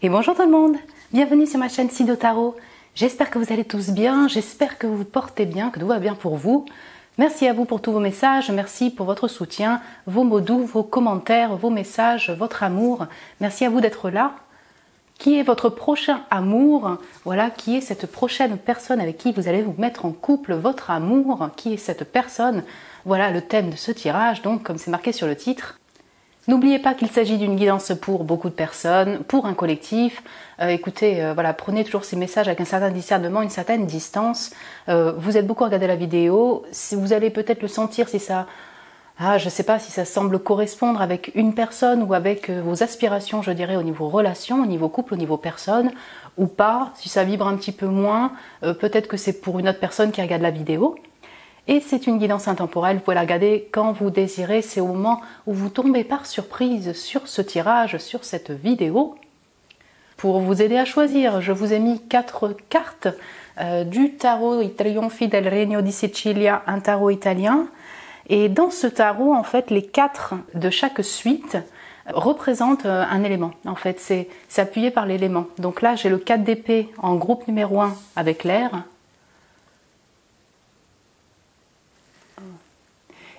Et bonjour tout le monde, bienvenue sur ma chaîne Sido Tarot. J'espère que vous allez tous bien, j'espère que vous vous portez bien, que tout va bien pour vous. Merci à vous pour tous vos messages, merci pour votre soutien, vos mots doux, vos commentaires, vos messages, votre amour. Merci à vous d'être là. Qui est votre prochain amour? Voilà, qui est cette prochaine personne avec qui vous allez vous mettre en couple, votre amour? Qui est cette personne? Voilà le thème de ce tirage, donc comme c'est marqué sur le titre. N'oubliez pas qu'il s'agit d'une guidance pour beaucoup de personnes, pour un collectif. Écoutez, voilà, prenez toujours ces messages avec un certain discernement, une certaine distance. Vous êtes beaucoup à regarder la vidéo. Si vous allez peut-être le sentir si ça... je ne sais pas si ça semble correspondre avec une personne ou avec vos aspirations, je dirais, au niveau relation, au niveau couple, au niveau personne, ou pas. Si ça vibre un petit peu moins, peut-être que c'est pour une autre personne qui regarde la vidéo. Et c'est une guidance intemporelle, vous pouvez la regarder quand vous désirez, c'est au moment où vous tombez par surprise sur ce tirage, sur cette vidéo. Pour vous aider à choisir, je vous ai mis 4 cartes du tarot I Trionfi del Regno di Sicilia, un tarot italien. Et dans ce tarot, en fait, les 4 de chaque suite représentent un élément. En fait, c'est appuyé par l'élément. Donc là, j'ai le 4 d'épée en groupe numéro 1 avec l'air.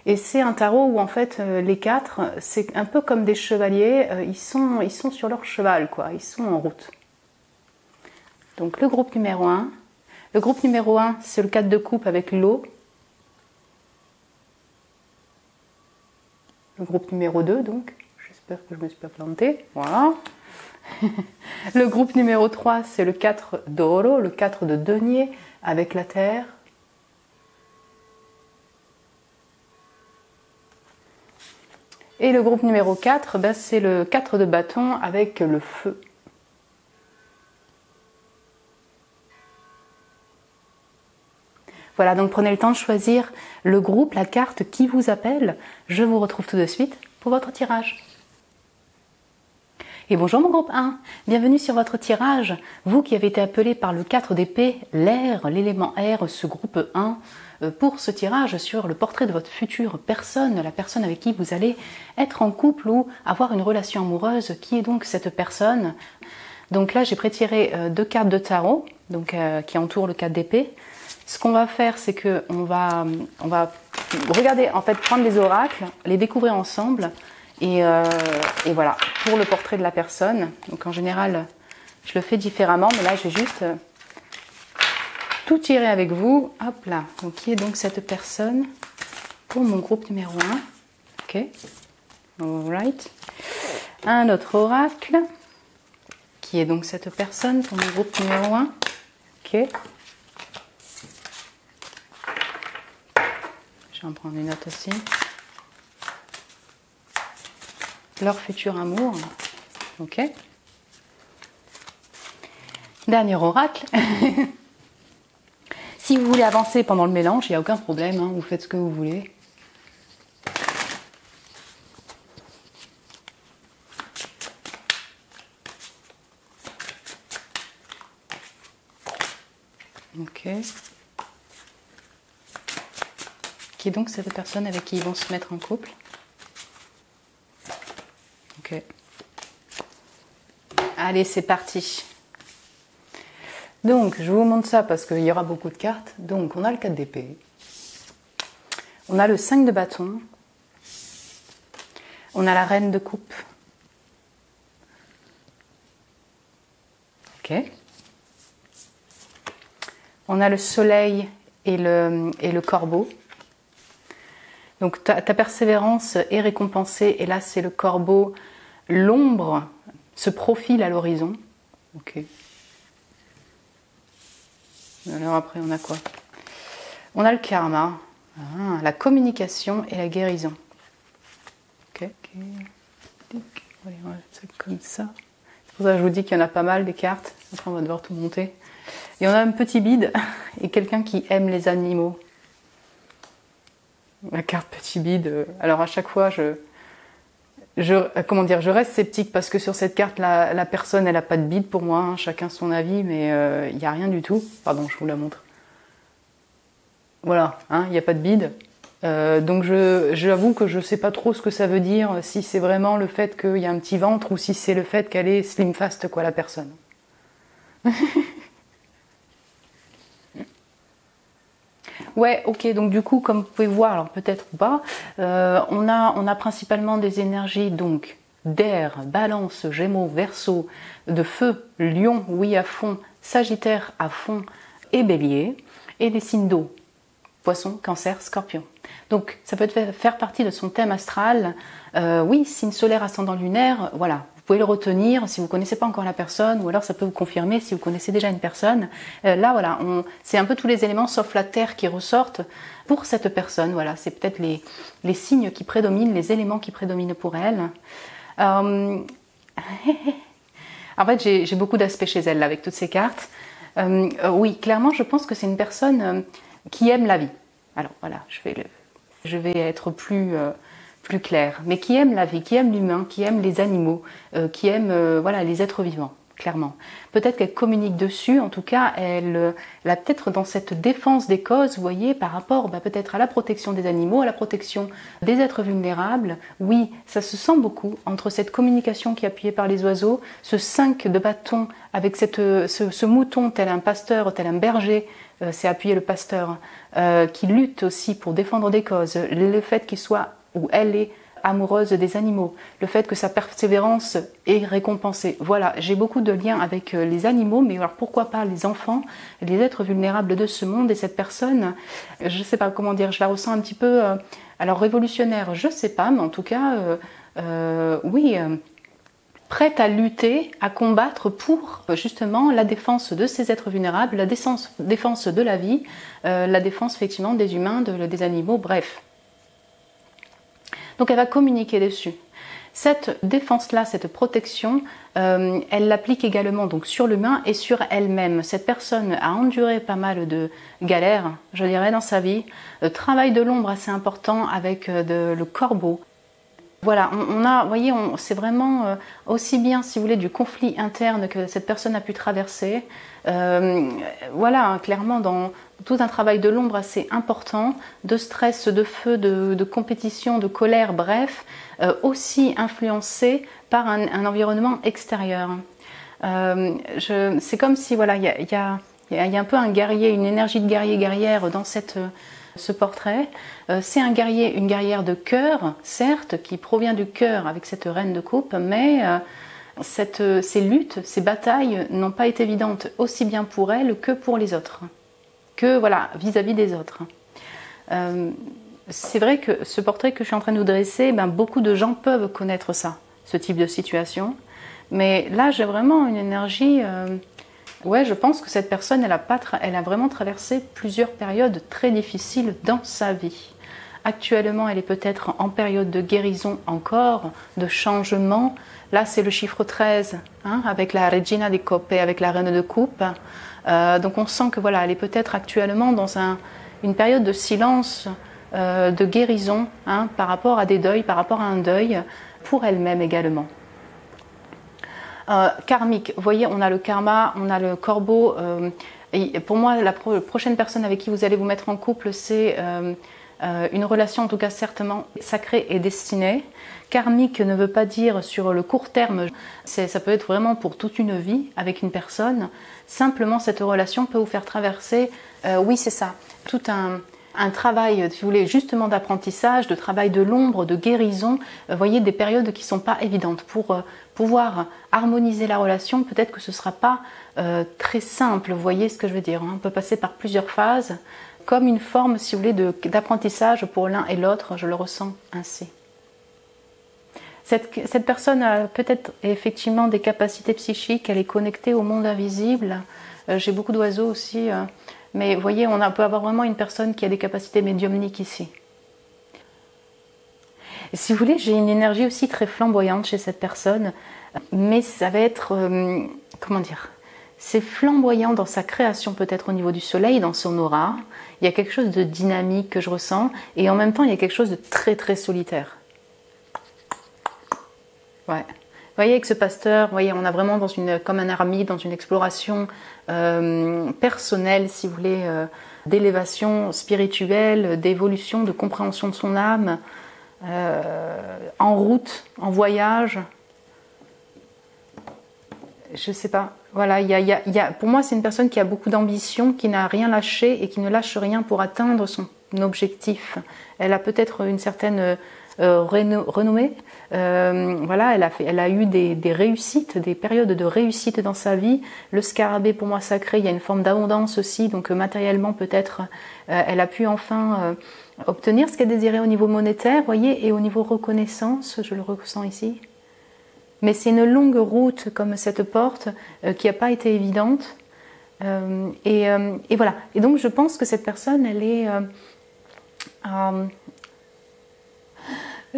Et c'est un tarot où en fait les 4, c'est un peu comme des chevaliers, ils sont sur leur cheval, quoi, ils sont en route. Donc le groupe numéro 1. Le groupe numéro 1, c'est le 4 de coupe avec l'eau. Le groupe numéro 2, donc, j'espère que je ne me suis pas plantée, voilà. Le groupe numéro 3, c'est le 4 d'oro, le 4 de denier avec la terre. Et le groupe numéro 4, ben c'est le 4 de bâton avec le feu. Voilà, donc prenez le temps de choisir le groupe, la carte qui vous appelle. Je vous retrouve tout de suite pour votre tirage. Et bonjour mon groupe 1, bienvenue sur votre tirage. Vous qui avez été appelé par le 4 d'épée, l'air, l'élément air, ce groupe 1, pour ce tirage sur le portrait de votre future personne, la personne avec qui vous allez être en couple ou avoir une relation amoureuse, qui est donc cette personne. Donc là j'ai prétiré 2 cartes de tarot, donc, qui entourent le 4 d'épée. Ce qu'on va faire, c'est que on va regarder, en fait, prendre les oracles, les découvrir ensemble, et voilà, pour le portrait de la personne. Donc en général, je le fais différemment, mais là, je vais juste tout tirer avec vous. Hop là, donc qui est donc cette personne pour mon groupe numéro 1. Ok, alright. Un autre oracle, qui est donc cette personne pour mon groupe numéro 1. Ok. Je vais en prendre une autre aussi. Leur futur amour. Ok. Dernier oracle. Si vous voulez avancer pendant le mélange, il n'y a aucun problème, hein, vous faites ce que vous voulez. Ok. Qui est donc cette personne avec qui ils vont se mettre en couple? Ok. Allez, c'est parti. Donc, je vous montre ça parce qu'il y aura beaucoup de cartes. Donc, on a le 4 d'épée. On a le 5 de bâton. On a la reine de coupe. Ok. On a le soleil et le corbeau. Donc ta persévérance est récompensée, et là c'est le corbeau, l'ombre se profile à l'horizon. Ok. Alors après on a quoi? On a le karma, la communication et la guérison. Ok. Allez, on va faire comme ça. C'est pour ça que je vous dis qu'il y en a pas mal des cartes. Après on va devoir tout monter. Et on a un petit bide et quelqu'un qui aime les animaux. La carte petit bide, alors à chaque fois je reste sceptique parce que sur cette carte la personne elle n'a pas de bide pour moi, hein, chacun son avis, mais il n'y a rien du tout. Pardon, je vous la montre. Voilà, hein, il n'y a pas de bide. Donc j'avoue que je ne sais pas trop ce que ça veut dire, si c'est vraiment le fait qu'il y a un petit ventre ou si c'est le fait qu'elle est slim fast, quoi, la personne. Ouais, ok, donc du coup, comme vous pouvez voir, alors peut-être ou pas, on a principalement des énergies donc d'air, balance, gémeaux, verseau, de feu, lion, oui à fond, sagittaire à fond et bélier, et des signes d'eau, poisson, cancer, scorpion. Donc ça peut faire partie de son thème astral. Oui, signe solaire, ascendant lunaire, voilà. Vous pouvez le retenir si vous ne connaissez pas encore la personne, ou alors ça peut vous confirmer si vous connaissez déjà une personne. Là, voilà, c'est un peu tous les éléments sauf la terre qui ressortent pour cette personne. Voilà, c'est peut-être les signes qui prédominent, les éléments qui prédominent pour elle. En fait, j'ai beaucoup d'aspects chez elle là, avec toutes ces cartes. Oui, clairement, je pense que c'est une personne qui aime la vie. Alors voilà, je vais être plus claire, mais qui aime la vie, qui aime l'humain, qui aime les animaux, qui aime voilà, les êtres vivants, clairement. Peut-être qu'elle communique dessus, en tout cas, elle a peut-être dans cette défense des causes, vous voyez, par rapport peut-être à la protection des animaux, à la protection des êtres vulnérables. Oui, ça se sent beaucoup entre cette communication qui est appuyée par les oiseaux, ce 5 de bâton avec ce mouton tel un pasteur, tel un berger, c'est appuyer le pasteur, qui lutte aussi pour défendre des causes, le fait qu'il soit ou elle est amoureuse des animaux, le fait que sa persévérance est récompensée. Voilà, j'ai beaucoup de liens avec les animaux, mais alors pourquoi pas les enfants, les êtres vulnérables de ce monde, et cette personne, je ne sais pas comment dire, je la ressens un petit peu, alors révolutionnaire, je ne sais pas, mais en tout cas, oui, prête à lutter, à combattre pour justement la défense de ces êtres vulnérables, la défense de la vie, la défense effectivement des humains, des animaux, bref. Donc elle va communiquer dessus. Cette défense-là, cette protection, elle l'applique également donc sur l'humain et sur elle-même. Cette personne a enduré pas mal de galères, je dirais, dans sa vie. Travail de l'ombre assez important avec le corbeau. Voilà, on a, vous voyez, c'est vraiment aussi bien, si vous voulez, du conflit interne que cette personne a pu traverser. Voilà, clairement, dans tout un travail de l'ombre assez important, de stress, de feu, de compétition, de colère, bref, aussi influencé par un environnement extérieur. C'est comme si, voilà, il y a un peu un guerrier, une énergie de guerrier-guerrière dans ce portrait. C'est un guerrier, une guerrière de cœur, certes, qui provient du cœur avec cette reine de coupe, mais ces luttes, ces batailles n'ont pas été évidentes aussi bien pour elle que pour les autres, que voilà, vis-à-vis des autres. C'est vrai que ce portrait que je suis en train de vous dresser, beaucoup de gens peuvent connaître ça, ce type de situation, mais là j'ai vraiment une énergie... Ouais, je pense que cette personne, elle a vraiment traversé plusieurs périodes très difficiles dans sa vie. Actuellement, elle est peut-être en période de guérison encore, de changement. Là, c'est le chiffre 13, hein, avec la Regina di Coppe, avec la Reine de Coupe. Donc on sent que voilà, elle est peut-être actuellement dans une période de silence, de guérison, hein, par rapport à des deuils, par rapport à un deuil, pour elle-même également. Karmique, vous voyez, on a le karma, on a le corbeau. Et pour moi, la prochaine personne avec qui vous allez vous mettre en couple, c'est une relation, en tout cas certainement sacrée et destinée. Karmique ne veut pas dire sur le court terme, ça peut être vraiment pour toute une vie avec une personne. Simplement, cette relation peut vous faire traverser, oui c'est ça, tout un travail, si vous voulez, justement d'apprentissage, de travail de l'ombre, de guérison. Vous voyez, des périodes qui ne sont pas évidentes. Pour pouvoir harmoniser la relation, peut-être que ce ne sera pas très simple, vous voyez ce que je veux dire, hein. On peut passer par plusieurs phases, comme une forme, si vous voulez, d'apprentissage pour l'un et l'autre, je le ressens ainsi. Cette personne a peut-être effectivement des capacités psychiques, elle est connectée au monde invisible. J'ai beaucoup d'oiseaux aussi, mais vous voyez, on peut avoir vraiment une personne qui a des capacités médiumniques ici. Et si vous voulez, j'ai une énergie aussi très flamboyante chez cette personne, mais ça va être, comment dire, c'est flamboyant dans sa création, peut-être au niveau du soleil, dans son aura. Il y a quelque chose de dynamique que je ressens, et en même temps, il y a quelque chose de très très solitaire. Ouais. Vous voyez, avec ce pasteur, vous voyez, on a vraiment comme un ermite, dans une exploration personnelle, si vous voulez, d'élévation spirituelle, d'évolution, de compréhension de son âme, en route, en voyage. Je sais pas. Voilà, pour moi, c'est une personne qui a beaucoup d'ambition, qui n'a rien lâché et qui ne lâche rien pour atteindre son objectif. Elle a peut-être une certaine renommée. Voilà, elle a eu des réussites, des périodes de réussite dans sa vie. Le scarabée, pour moi, sacré, il y a une forme d'abondance aussi. Donc matériellement, peut-être, elle a pu enfin obtenir ce qu'elle désirait au niveau monétaire, voyez, et au niveau reconnaissance, je le ressens ici. Mais c'est une longue route comme cette porte qui n'a pas été évidente. Et voilà. Et donc je pense que cette personne, elle est...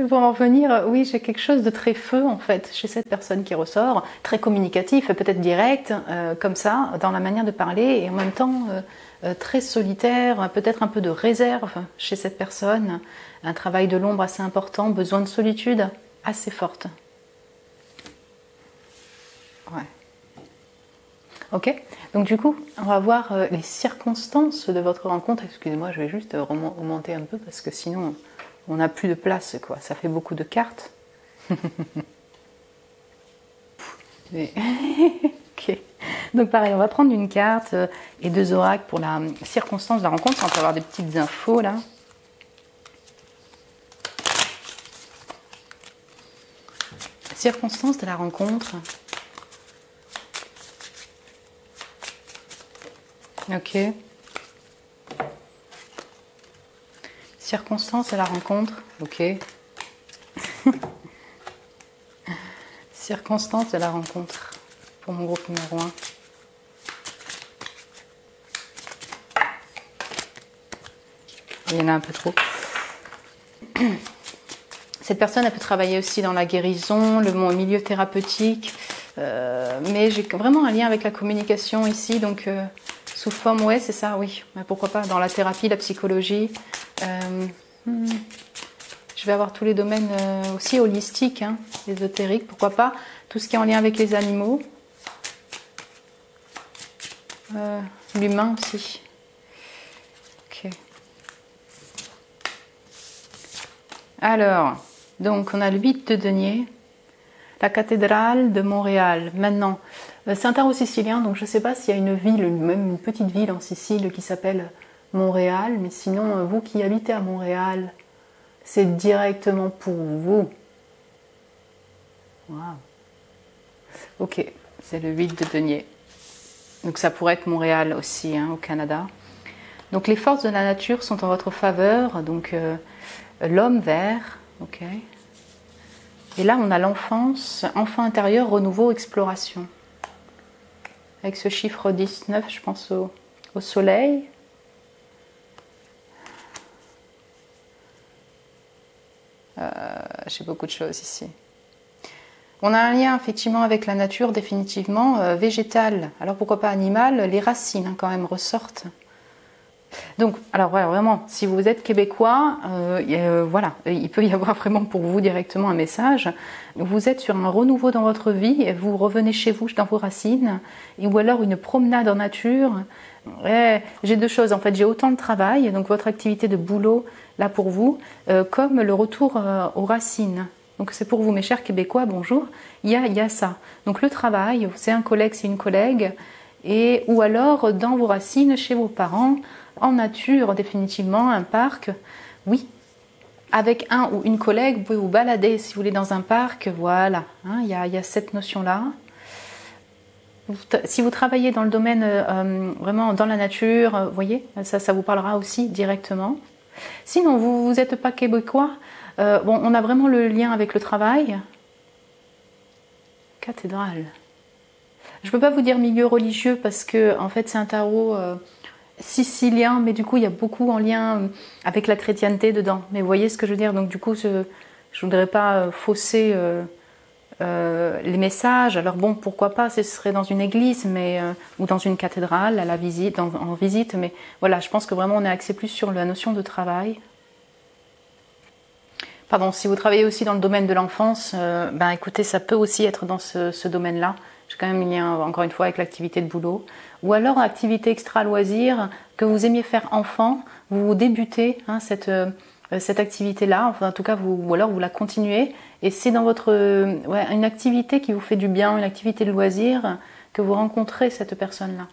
pour en revenir, oui, j'ai quelque chose de très feu en fait chez cette personne qui ressort, très communicatif, peut-être direct, comme ça, dans la manière de parler, et en même temps très solitaire, peut-être un peu de réserve chez cette personne, un travail de l'ombre assez important, besoin de solitude assez forte. Ouais. Ok, donc du coup, on va voir les circonstances de votre rencontre. Excusez-moi, je vais juste augmenter un peu parce que sinon, on n'a plus de place, quoi. Ça fait beaucoup de cartes. Ok. Donc pareil, on va prendre une carte et 2 oracles pour la circonstance de la rencontre. On peut avoir des petites infos là. Circonstance de la rencontre. Ok. Circonstance de la rencontre. Ok. Circonstance de la rencontre pour mon groupe numéro 1. Il y en a un peu trop. Cette personne, elle peut travailler aussi dans la guérison, le milieu thérapeutique, mais j'ai vraiment un lien avec la communication ici, donc sous forme, ouais, c'est ça, oui. Mais pourquoi pas dans la thérapie, la psychologie. Je vais avoir tous les domaines aussi holistiques, hein, ésotériques, pourquoi pas. Tout ce qui est en lien avec les animaux. L'humain aussi. Ok. Alors, donc on a le 8 de denier, la cathédrale de Montréal. Maintenant, c'est un tarot sicilien, donc je ne sais pas s'il y a une ville, même une petite ville en Sicile qui s'appelle Montréal, mais sinon, vous qui habitez à Montréal, c'est directement pour vous. Wow. Ok, c'est le 8 de denier. Donc ça pourrait être Montréal aussi, hein, au Canada. Donc les forces de la nature sont en votre faveur, donc l'homme vert, ok. Et là, on a l'enfance, enfant intérieur, renouveau, exploration. Avec ce chiffre 19, je pense au soleil. J'ai beaucoup de choses ici. On a un lien effectivement avec la nature, définitivement, végétal. Alors pourquoi pas animal, les racines hein, quand même ressortent. Donc, alors voilà, vraiment, si vous êtes québécois, voilà, il peut y avoir vraiment pour vous directement un message. Vous êtes sur un renouveau dans votre vie, et vous revenez chez vous, dans vos racines, ou alors une promenade en nature. J'ai 2 choses, en fait, j'ai autant de travail, donc votre activité de boulot, là pour vous, comme le retour aux racines. Donc c'est pour vous, mes chers Québécois, bonjour, il y a ça. Donc le travail, c'est un collègue, c'est une collègue, ou alors dans vos racines, chez vos parents, en nature, définitivement, un parc, oui. Avec un ou une collègue, vous pouvez vous balader, si vous voulez, dans un parc, voilà. Hein, il y a cette notion-là. Si vous travaillez dans le domaine, vraiment dans la nature, vous voyez, ça vous parlera aussi directement. Sinon, vous n'êtes pas québécois, bon, on a vraiment le lien avec le travail. Cathédrale. Je ne peux pas vous dire milieu religieux parce que, en fait, c'est un tarot sicilien, mais du coup, il y a beaucoup en lien avec la chrétienté dedans. Mais vous voyez ce que je veux dire? Donc, du coup, je ne voudrais pas fausser les messages. Alors bon, pourquoi pas, ce serait dans une église ou dans une cathédrale, à la visite, en visite. Mais voilà, je pense que vraiment, on est axé plus sur la notion de travail. Pardon, si vous travaillez aussi dans le domaine de l'enfance, ben écoutez, ça peut aussi être dans ce domaine-là. J'ai quand même un lien, encore une fois, avec l'activité de boulot. Ou alors, activité extra-loisir que vous aimiez faire enfant, vous débutez hein, cette activité-là, enfin en tout cas, ou alors vous la continuez, et c'est dans votre une activité qui vous fait du bien, une activité de loisir, que vous rencontrez cette personne-là.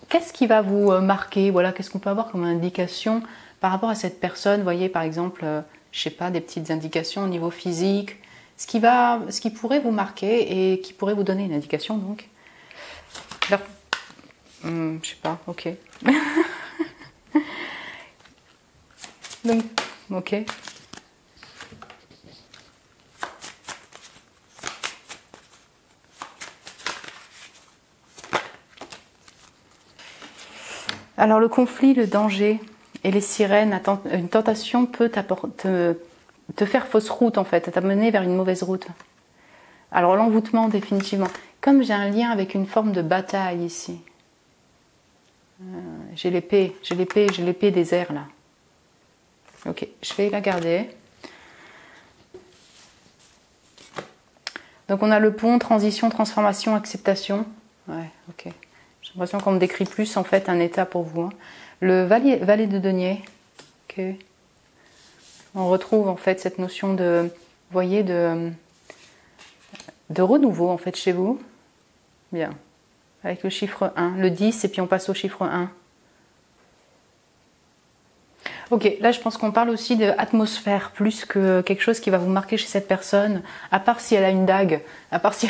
Qu'est-ce qui va vous marquer? Voilà, qu'est-ce qu'on peut avoir comme indication par rapport à cette personne? Vous voyez, par exemple, je sais pas, des petites indications au niveau physique, ce qui pourrait vous marquer et qui pourrait vous donner une indication, donc. Alors, je sais pas, ok. Donc, ok. Alors le conflit, le danger et les sirènes, une tentation peut te faire fausse route en fait, t'amener vers une mauvaise route. Alors l'envoûtement définitivement. Comme j'ai un lien avec une forme de bataille ici. J'ai l'épée des airs là. Ok, je vais la garder. Donc on a le pont, transition, transformation, acceptation. Ouais, ok. J'ai l'impression qu'on me décrit plus en fait un état pour vous. Hein. Le valet de denier. Ok. On retrouve en fait cette notion de, vous voyez, de renouveau en fait chez vous. Bien. Avec le chiffre 1, le 10 et puis on passe au chiffre 1. Ok, là je pense qu'on parle aussi d'atmosphère plus que quelque chose qui va vous marquer chez cette personne, à part si elle a une dague, à part si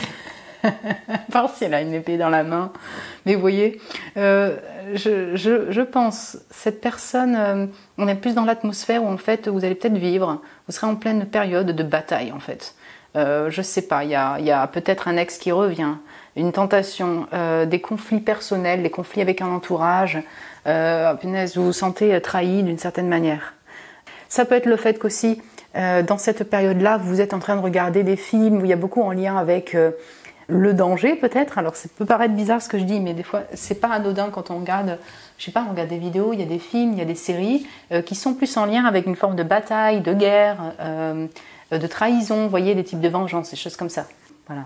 elle a une épée dans la main. Mais vous voyez, je pense, cette personne, on est plus dans l'atmosphère où en fait vous allez peut-être vivre, vous serez en pleine période de bataille en fait. Je sais pas, il y a peut-être un ex qui revient, une tentation, des conflits personnels, des conflits avec un entourage, punaise, vous vous sentez trahi d'une certaine manière. Ça peut être le fait qu'aussi, dans cette période-là, vous êtes en train de regarder des films où il y a beaucoup en lien avec le danger peut-être. Alors ça peut paraître bizarre ce que je dis, mais des fois c'est pas anodin quand on regarde, je sais pas, on regarde des vidéos, il y a des films, il y a des séries qui sont plus en lien avec une forme de bataille, de guerre, de trahison, vous voyez, des types de vengeance, des choses comme ça. Voilà.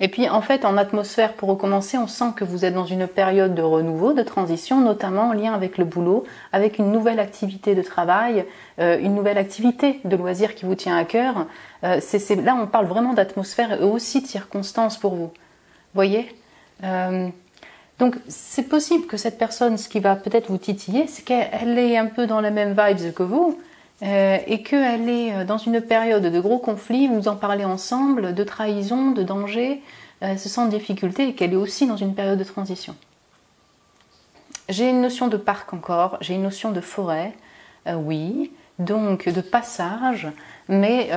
Et puis en fait, en atmosphère, pour recommencer, on sent que vous êtes dans une période de renouveau, de transition, notamment en lien avec le boulot, avec une nouvelle activité de travail, une nouvelle activité de loisir qui vous tient à cœur. Là, on parle vraiment d'atmosphère et aussi de circonstances pour vous. Vous voyez donc c'est possible que cette personne, ce qui va peut-être vous titiller, c'est qu'elle est un peu dans la même vibes que vous, et qu'elle est dans une période de gros conflits, vous en parlez ensemble, de trahison, de danger, elle se sent en difficulté et qu'elle est aussi dans une période de transition. J'ai une notion de parc encore, j'ai une notion de forêt, oui, donc de passage, mais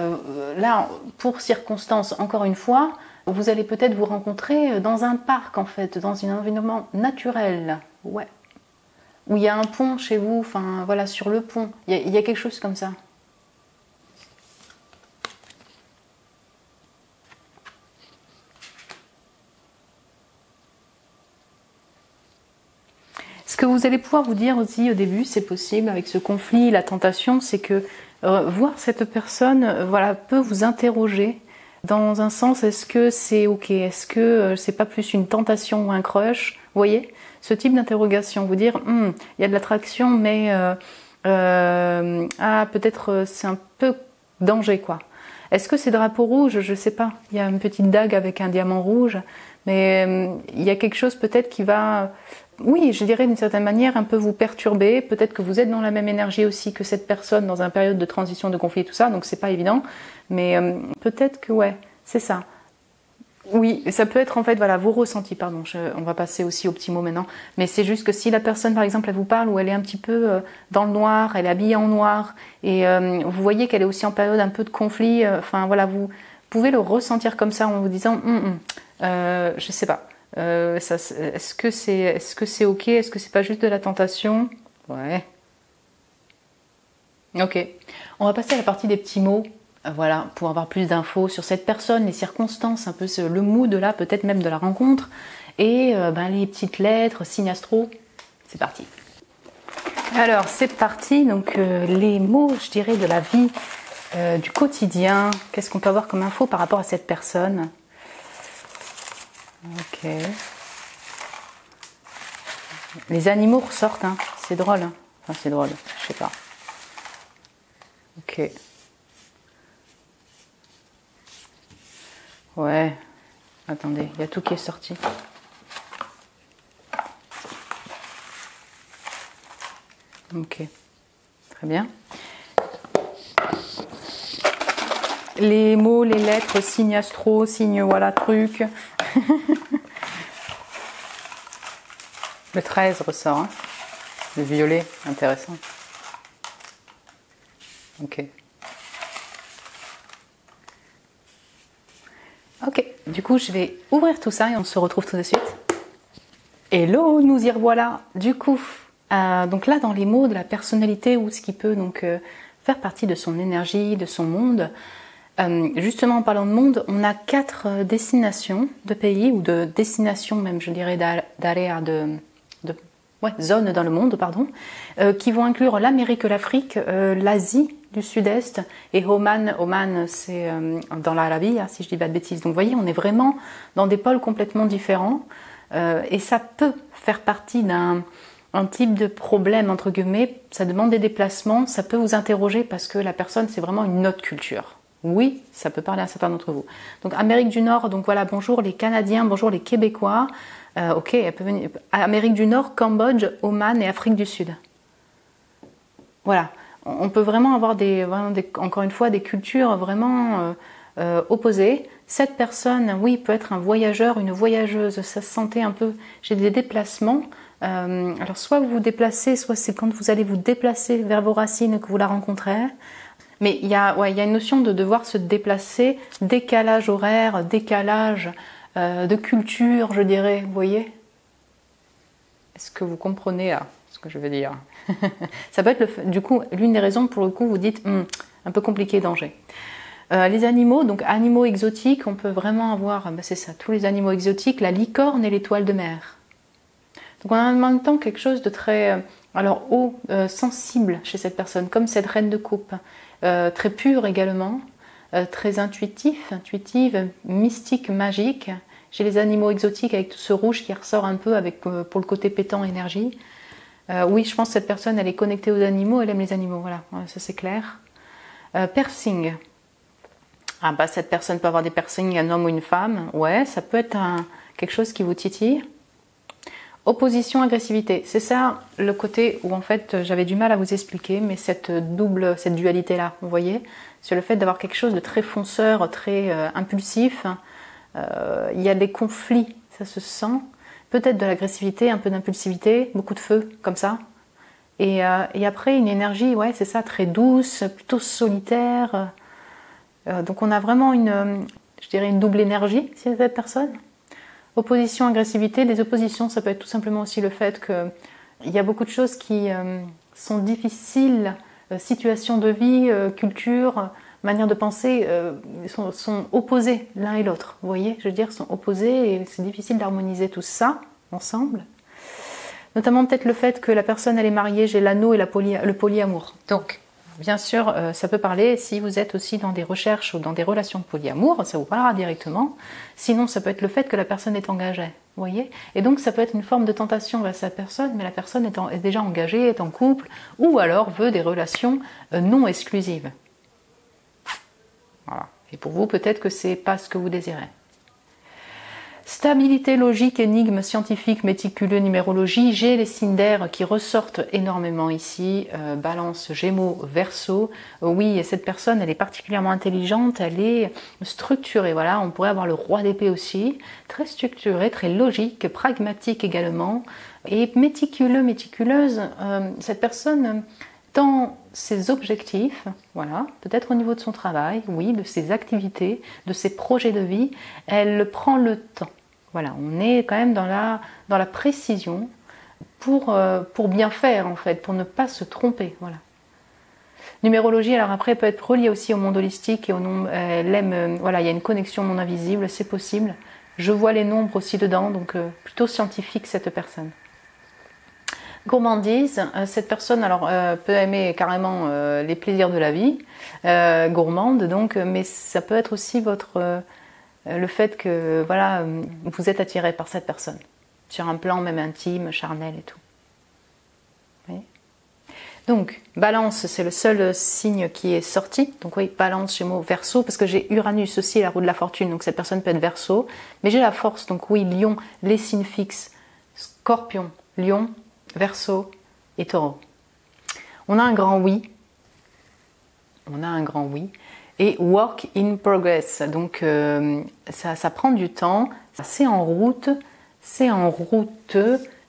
là, pour circonstance, encore une fois, vous allez peut-être vous rencontrer dans un parc en fait, dans un environnement naturel, ouais. Où il y a un pont chez vous, enfin voilà, sur le pont, il y a quelque chose comme ça. Ce que vous allez pouvoir vous dire aussi au début, c'est possible avec ce conflit, la tentation, c'est que voir cette personne, voilà, peut vous interroger dans un sens, est-ce que c'est ok, est-ce que c'est pas plus une tentation ou un crush, vous voyez? Ce type d'interrogation, vous dire, il y a de l'attraction, mais peut-être c'est un peu danger, quoi. Est-ce que c'est drapeau rouge? Je sais pas. Il y a une petite dague avec un diamant rouge, mais il y a quelque chose peut-être qui va, oui, je dirais d'une certaine manière, un peu vous perturber. Peut-être que vous êtes dans la même énergie aussi que cette personne dans une période de transition, de conflit, tout ça, donc c'est pas évident. Mais peut-être que ouais, c'est ça. Oui, ça peut être en fait, voilà, vos ressentis, pardon, on va passer aussi aux petits mots maintenant, mais c'est juste que si la personne, par exemple, elle vous parle ou elle est un petit peu dans le noir, elle est habillée en noir, et vous voyez qu'elle est aussi en période un peu de conflit, enfin voilà, vous pouvez le ressentir comme ça en vous disant, je sais pas, est-ce que c'est ok, est-ce que c'est pas juste de la tentation? Ouais. Ok, on va passer à la partie des petits mots. Voilà, pour avoir plus d'infos sur cette personne, les circonstances, un peu le mood là, peut-être même de la rencontre, et les petites lettres, signes astro. C'est parti. Alors, c'est parti. Donc, les mots, je dirais, de la vie, du quotidien. Qu'est-ce qu'on peut avoir comme info par rapport à cette personne? Ok. Les animaux ressortent, hein. C'est drôle. Hein. Enfin, c'est drôle, je sais pas. Ok. Ouais. Attendez, il y a tout qui est sorti. Ok. Très bien. Les mots, les lettres, signes astro, signes voilà, truc. Le 13 ressort. Hein. Le violet, intéressant. Ok. Ok, du coup je vais ouvrir tout ça et on se retrouve tout de suite. Hello, nous y revoilà. Du coup, donc là dans les mots de la personnalité ou ce qui peut donc faire partie de son énergie, de son monde, justement en parlant de monde, on a 4 destinations de pays ou de destinations même je dirais d'area zones dans le monde, pardon, qui vont inclure l'Amérique, l'Afrique, l'Asie du Sud-Est et Oman. Oman, c'est dans l'Arabie, hein, si je dis pas de bêtises. Donc, vous voyez, on est vraiment dans des pôles complètement différents et ça peut faire partie d'un type de problème, entre guillemets. Ça demande des déplacements, ça peut vous interroger parce que la personne, c'est vraiment une autre culture. Oui, ça peut parler à certains d'entre vous. Donc, Amérique du Nord, donc voilà, bonjour les Canadiens, bonjour les Québécois. Ok, elle peut venir. Amérique du Nord, Cambodge, Oman et Afrique du Sud. Voilà, on peut vraiment avoir encore une fois des cultures vraiment opposées. Cette personne, oui, peut être un voyageur, une voyageuse. Ça se sentait un peu. J'ai des déplacements. Alors soit vous vous déplacez, soit c'est quand vous allez vous déplacer vers vos racines que vous la rencontrez. Mais il y a une notion de devoir se déplacer, décalage horaire, décalage de culture, je dirais, vous voyez? Est-ce que vous comprenez ce que je veux dire? Ça peut être, du coup, l'une des raisons pour le coup, vous dites, un peu compliqué, danger. Les animaux, donc animaux exotiques, on peut vraiment avoir, c'est ça, tous les animaux exotiques, la licorne et l'étoile de mer. Donc on a en même temps quelque chose de très, haut, sensible chez cette personne, comme cette reine de coupe, très pure également, très intuitive, mystique, magique. J'ai les animaux exotiques avec tout ce rouge qui ressort un peu avec pour le côté pétant énergie. Oui, je pense que cette personne, elle est connectée aux animaux, elle aime les animaux, voilà, ça c'est clair. Piercing. Ah bah cette personne peut avoir des piercings, un homme ou une femme. Ouais, ça peut être quelque chose qui vous titille. Opposition, agressivité. C'est ça le côté où en fait j'avais du mal à vous expliquer, mais cette dualité-là, vous voyez, c'est le fait d'avoir quelque chose de très fonceur, très impulsif. Il y a des conflits, ça se sent. Peut-être de l'agressivité, un peu d'impulsivité, beaucoup de feu, comme ça. Et après une énergie, ouais, c'est ça, très douce, plutôt solitaire. Donc on a vraiment je dirais une double énergie, si c'est cette personne. Opposition, agressivité. Des oppositions, ça peut être tout simplement aussi le fait qu'il y a beaucoup de choses qui sont difficiles, situations de vie, culture, manière de penser, sont opposées l'un et l'autre. Vous voyez, je veux dire, sont opposés et c'est difficile d'harmoniser tout ça ensemble. Notamment peut-être le fait que la personne elle est mariée, j'ai l'anneau et le polyamour. Donc, bien sûr, ça peut parler si vous êtes aussi dans des recherches ou dans des relations de polyamour, ça vous parlera directement. Sinon, ça peut être le fait que la personne est engagée, vous voyez. Et donc, ça peut être une forme de tentation vers cette personne, mais la personne est déjà engagée, est en couple, ou alors veut des relations non exclusives. Voilà. Et pour vous, peut-être que c'est pas ce que vous désirez. Stabilité, logique, énigme, scientifique, méticuleux, numérologie. J'ai les signes d'air qui ressortent énormément ici. Balance, Gémeaux, Verseau. Oui, cette personne, elle est particulièrement intelligente, elle est structurée. Voilà, on pourrait avoir le roi d'épée aussi. Très structurée, très logique, pragmatique également. Et méticuleuse. Cette personne, dans ses objectifs, voilà, peut-être au niveau de son travail, oui, de ses activités, de ses projets de vie, elle prend le temps. Voilà, on est quand même dans la précision pour bien faire en fait, pour ne pas se tromper. Voilà. Numérologie, alors après, peut être reliée aussi au monde holistique et au nombre. Elle aime, voilà, il y a une connexion non invisible, c'est possible. Je vois les nombres aussi dedans, donc plutôt scientifique cette personne. Gourmandise, cette personne alors peut aimer carrément les plaisirs de la vie, gourmande donc, mais ça peut être aussi votre le fait que voilà vous êtes attiré par cette personne sur un plan même intime, charnel et tout. Vous voyez. Donc Balance, c'est le seul signe qui est sorti. Donc oui, Balance, Gémeaux, Verseau, parce que j'ai Uranus aussi, la roue de la fortune, donc cette personne peut être Verseau. Mais j'ai la Force, donc oui, Lion, les signes fixes, Scorpion, Lion, Verseau et Taureau. On a un grand oui. On a un grand oui. Et work in progress. Donc ça prend du temps. C'est en route. C'est en route.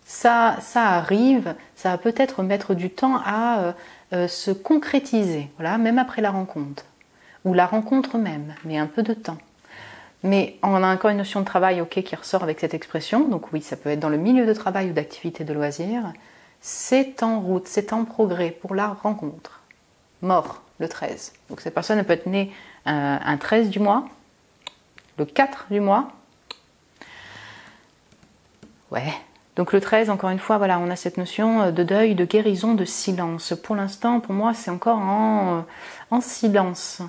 Ça arrive. Ça va peut-être mettre du temps à se concrétiser. Voilà, même après la rencontre. Ou la rencontre même. Mais un peu de temps. Mais on a encore une notion de travail ok, qui ressort avec cette expression. Donc oui, ça peut être dans le milieu de travail ou d'activité de loisirs. C'est en route, c'est en progrès pour la rencontre. Mort, le 13. Donc cette personne peut être née un 13 du mois, le 4 du mois. Ouais. Donc le 13, encore une fois, voilà, on a cette notion de deuil, de guérison, de silence. Pour l'instant, pour moi, c'est encore en silence.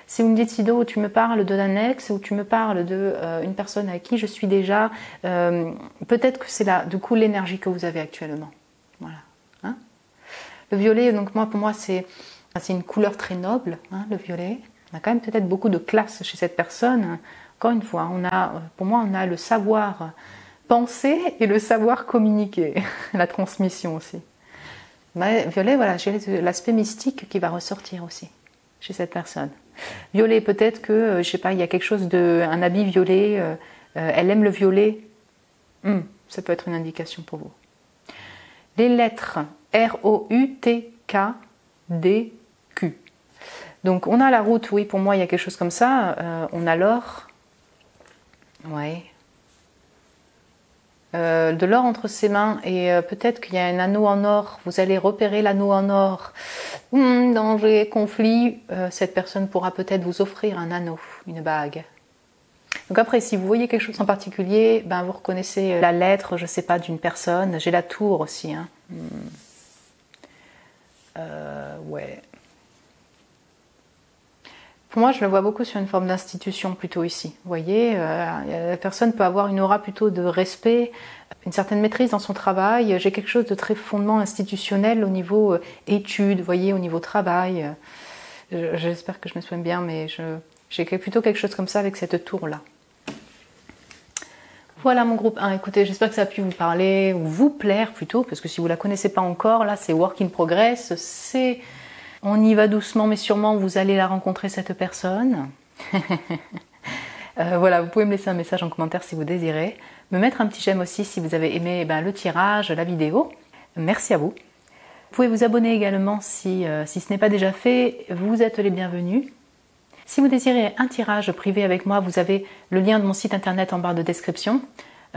Si vous me dites, Sido, tu me parles d'un ex ou tu me parles d'une personne avec qui je suis déjà, peut-être que c'est là, du coup, l'énergie que vous avez actuellement. Voilà. Hein, le violet, donc moi, pour moi, c'est une couleur très noble, le violet. On a quand même peut-être beaucoup de classe chez cette personne. Encore une fois, pour moi, on a le savoir penser et le savoir communiquer, la transmission aussi. Mais violet, voilà, j'ai l'aspect mystique qui va ressortir aussi chez cette personne. Violet, peut-être que, je sais pas, il y a quelque chose un habit violet, elle aime le violet. Ça peut être une indication pour vous. Les lettres R-O-U-T-K-D-Q. Donc on a la route, oui, pour moi il y a quelque chose comme ça. On a l'or. Ouais. De l'or entre ses mains et peut-être qu'il y a un anneau en or, vous allez repérer l'anneau en or, danger, conflit, cette personne pourra peut-être vous offrir un anneau, une bague. Donc après, si vous voyez quelque chose en particulier, ben vous reconnaissez la lettre, je sais pas, d'une personne. J'ai la tour aussi. Hein. Ouais. Pour moi, je le vois beaucoup sur une forme d'institution plutôt ici. Vous voyez, la personne peut avoir une aura plutôt de respect, une certaine maîtrise dans son travail. J'ai quelque chose de très fondement institutionnel au niveau études, vous voyez, au niveau travail. J'espère que je m'exprime bien, mais j'ai plutôt quelque chose comme ça avec cette tour-là. Voilà mon groupe 1. Écoutez, j'espère que ça a pu vous parler, ou vous plaire plutôt, parce que si vous ne la connaissez pas encore, là, c'est Work in Progress, on y va doucement, mais sûrement, vous allez la rencontrer, cette personne. Voilà, vous pouvez me laisser un message en commentaire si vous désirez. Me mettre un petit j'aime aussi si vous avez aimé le tirage, la vidéo. Merci à vous. Vous pouvez vous abonner également si ce n'est pas déjà fait. Vous êtes les bienvenus. Si vous désirez un tirage privé avec moi, vous avez le lien de mon site internet en barre de description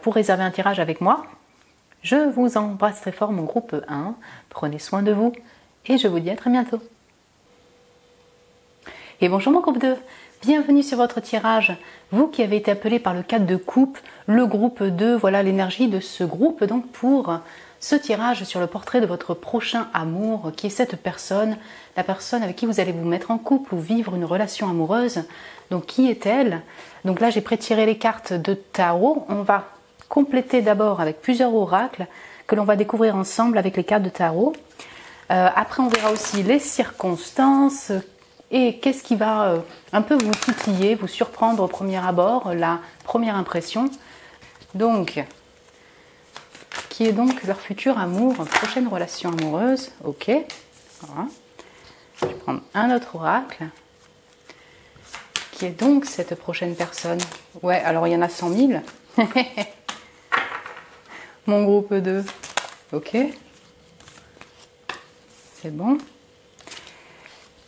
pour réserver un tirage avec moi. Je vous embrasse très fort, mon groupe 1. Prenez soin de vous et je vous dis à très bientôt. Et bonjour mon groupe 2, bienvenue sur votre tirage. Vous qui avez été appelé par le 4 de coupe, le groupe 2, voilà l'énergie de ce groupe donc pour ce tirage sur le portrait de votre prochain amour, qui est cette personne, la personne avec qui vous allez vous mettre en couple ou vivre une relation amoureuse. Donc qui est-elle? Donc là j'ai pré-tiré les cartes de tarot. On va compléter d'abord avec plusieurs oracles que l'on va découvrir ensemble avec les cartes de tarot. Après on verra aussi les circonstances et qu'est-ce qui va un peu vous titiller, vous surprendre au premier abord, la première impression. Donc, qui est donc leur futur amour, prochaine relation amoureuse. Ok, voilà. Je vais prendre un autre oracle. Qui est donc cette prochaine personne? Ouais, alors il y en a 100 000. Mon groupe 2. Ok. C'est bon.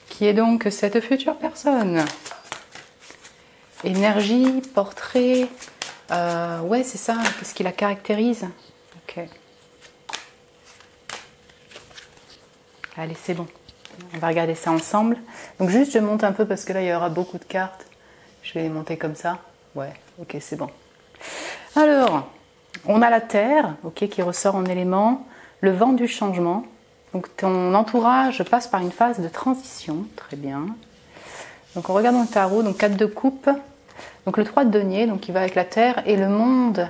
Qui est donc cette future personne? Énergie, portrait. Ouais, c'est ça. Qu'est-ce qui la caractérise? Ok. Allez, c'est bon. On va regarder ça ensemble. Donc juste, je monte un peu parce que là, il y aura beaucoup de cartes. Je vais les monter comme ça. Ouais, ok, c'est bon. Alors, on a la Terre, ok, qui ressort en élément. le vent du changement. Donc ton entourage passe par une phase de transition, très bien. Donc on regarde le tarot, donc 4 de coupe, donc le 3 de denier, donc qui va avec la terre, et le monde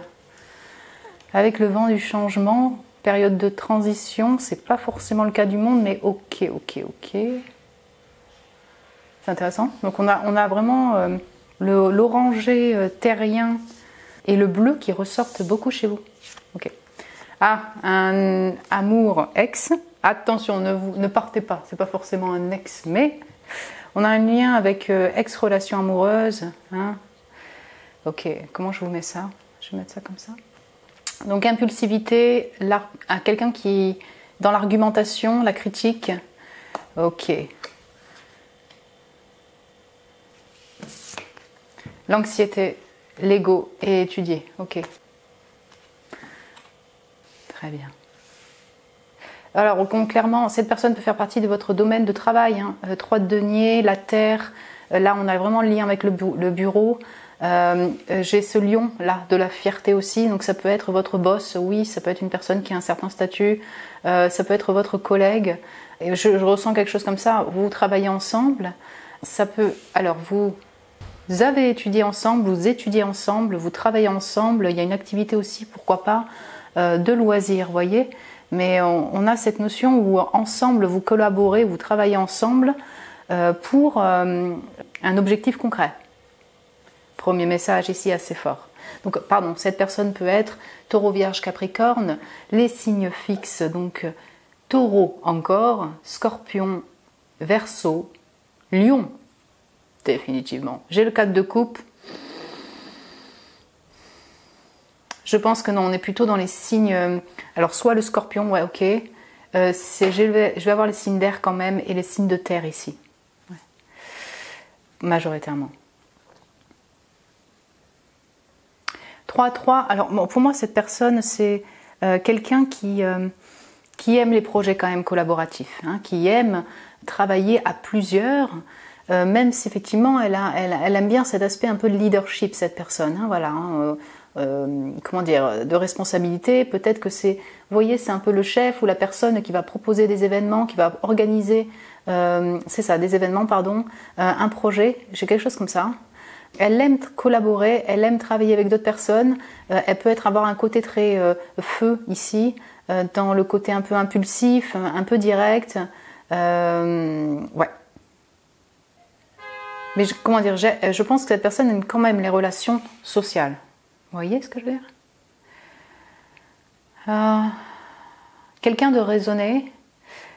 avec le vent du changement, période de transition, c'est pas forcément le cas du monde, mais ok. C'est intéressant. Donc on a vraiment l'orangé terrien et le bleu qui ressortent beaucoup chez vous. Ok. Ah, un amour ex. Attention, ne partez pas, c'est pas forcément un ex, mais on a un lien avec ex-relation amoureuse. Hein. Ok, comment je vous mets ça? Je vais mettre ça comme ça. Donc impulsivité, à quelqu'un qui, dans l'argumentation, la critique. Ok. L'anxiété, l'ego et étudier. Ok. Très bien. Alors, clairement, cette personne peut faire partie de votre domaine de travail. Hein. 3 de denier, la terre. Là, on a vraiment le lien avec le bureau. J'ai ce lion là de la fierté aussi, donc ça peut être votre boss, oui, ça peut être une personne qui a un certain statut, ça peut être votre collègue, et je ressens quelque chose comme ça. Vous travaillez ensemble, ça peut, alors vous avez étudié ensemble, vous étudiez ensemble, vous travaillez ensemble, il y a une activité aussi, pourquoi pas, de loisirs, voyez, mais on a cette notion où ensemble vous collaborez, vous travaillez ensemble pour un objectif concret. Premier message ici assez fort. Donc, pardon, cette personne peut être Taureau, Vierge, Capricorne, les signes fixes, donc Taureau encore, Scorpion, Verseau, Lion, définitivement. J'ai le 4 de coupe. Je pense que non, on est plutôt dans les signes, alors soit le Scorpion, ouais, ok, je vais avoir les signes d'air quand même et les signes de terre ici, ouais. Majoritairement. 3-3, alors bon, pour moi cette personne c'est quelqu'un qui aime les projets quand même collaboratifs, hein, qui aime travailler à plusieurs, même si effectivement elle aime bien cet aspect un peu de leadership, cette personne, hein, voilà, hein, comment dire, de responsabilité, peut-être que c'est, vous voyez, c'est un peu le chef ou la personne qui va proposer des événements, qui va organiser, c'est ça, des événements, pardon, un projet, j'ai quelque chose comme ça. Elle aime collaborer, elle aime travailler avec d'autres personnes, elle peut avoir un côté très feu ici, dans le côté un peu impulsif, un peu direct, ouais. Mais comment dire, je pense que cette personne aime quand même les relations sociales. Vous voyez ce que je veux dire? Quelqu'un de raisonné,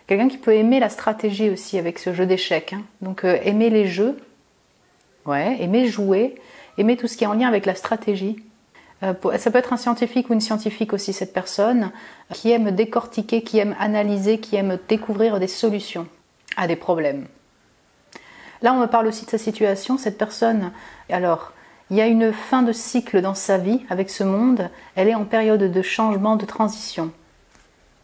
quelqu'un qui peut aimer la stratégie aussi avec ce jeu d'échecs, hein. Donc aimer les jeux. Ouais, aimer jouer, aimer tout ce qui est en lien avec la stratégie. Ça peut être un scientifique ou une scientifique aussi, cette personne, qui aime décortiquer, qui aime analyser, qui aime découvrir des solutions à des problèmes. Là, on me parle aussi de sa situation, cette personne. Alors, il y a une fin de cycle dans sa vie avec ce monde, elle est en période de changement, de transition.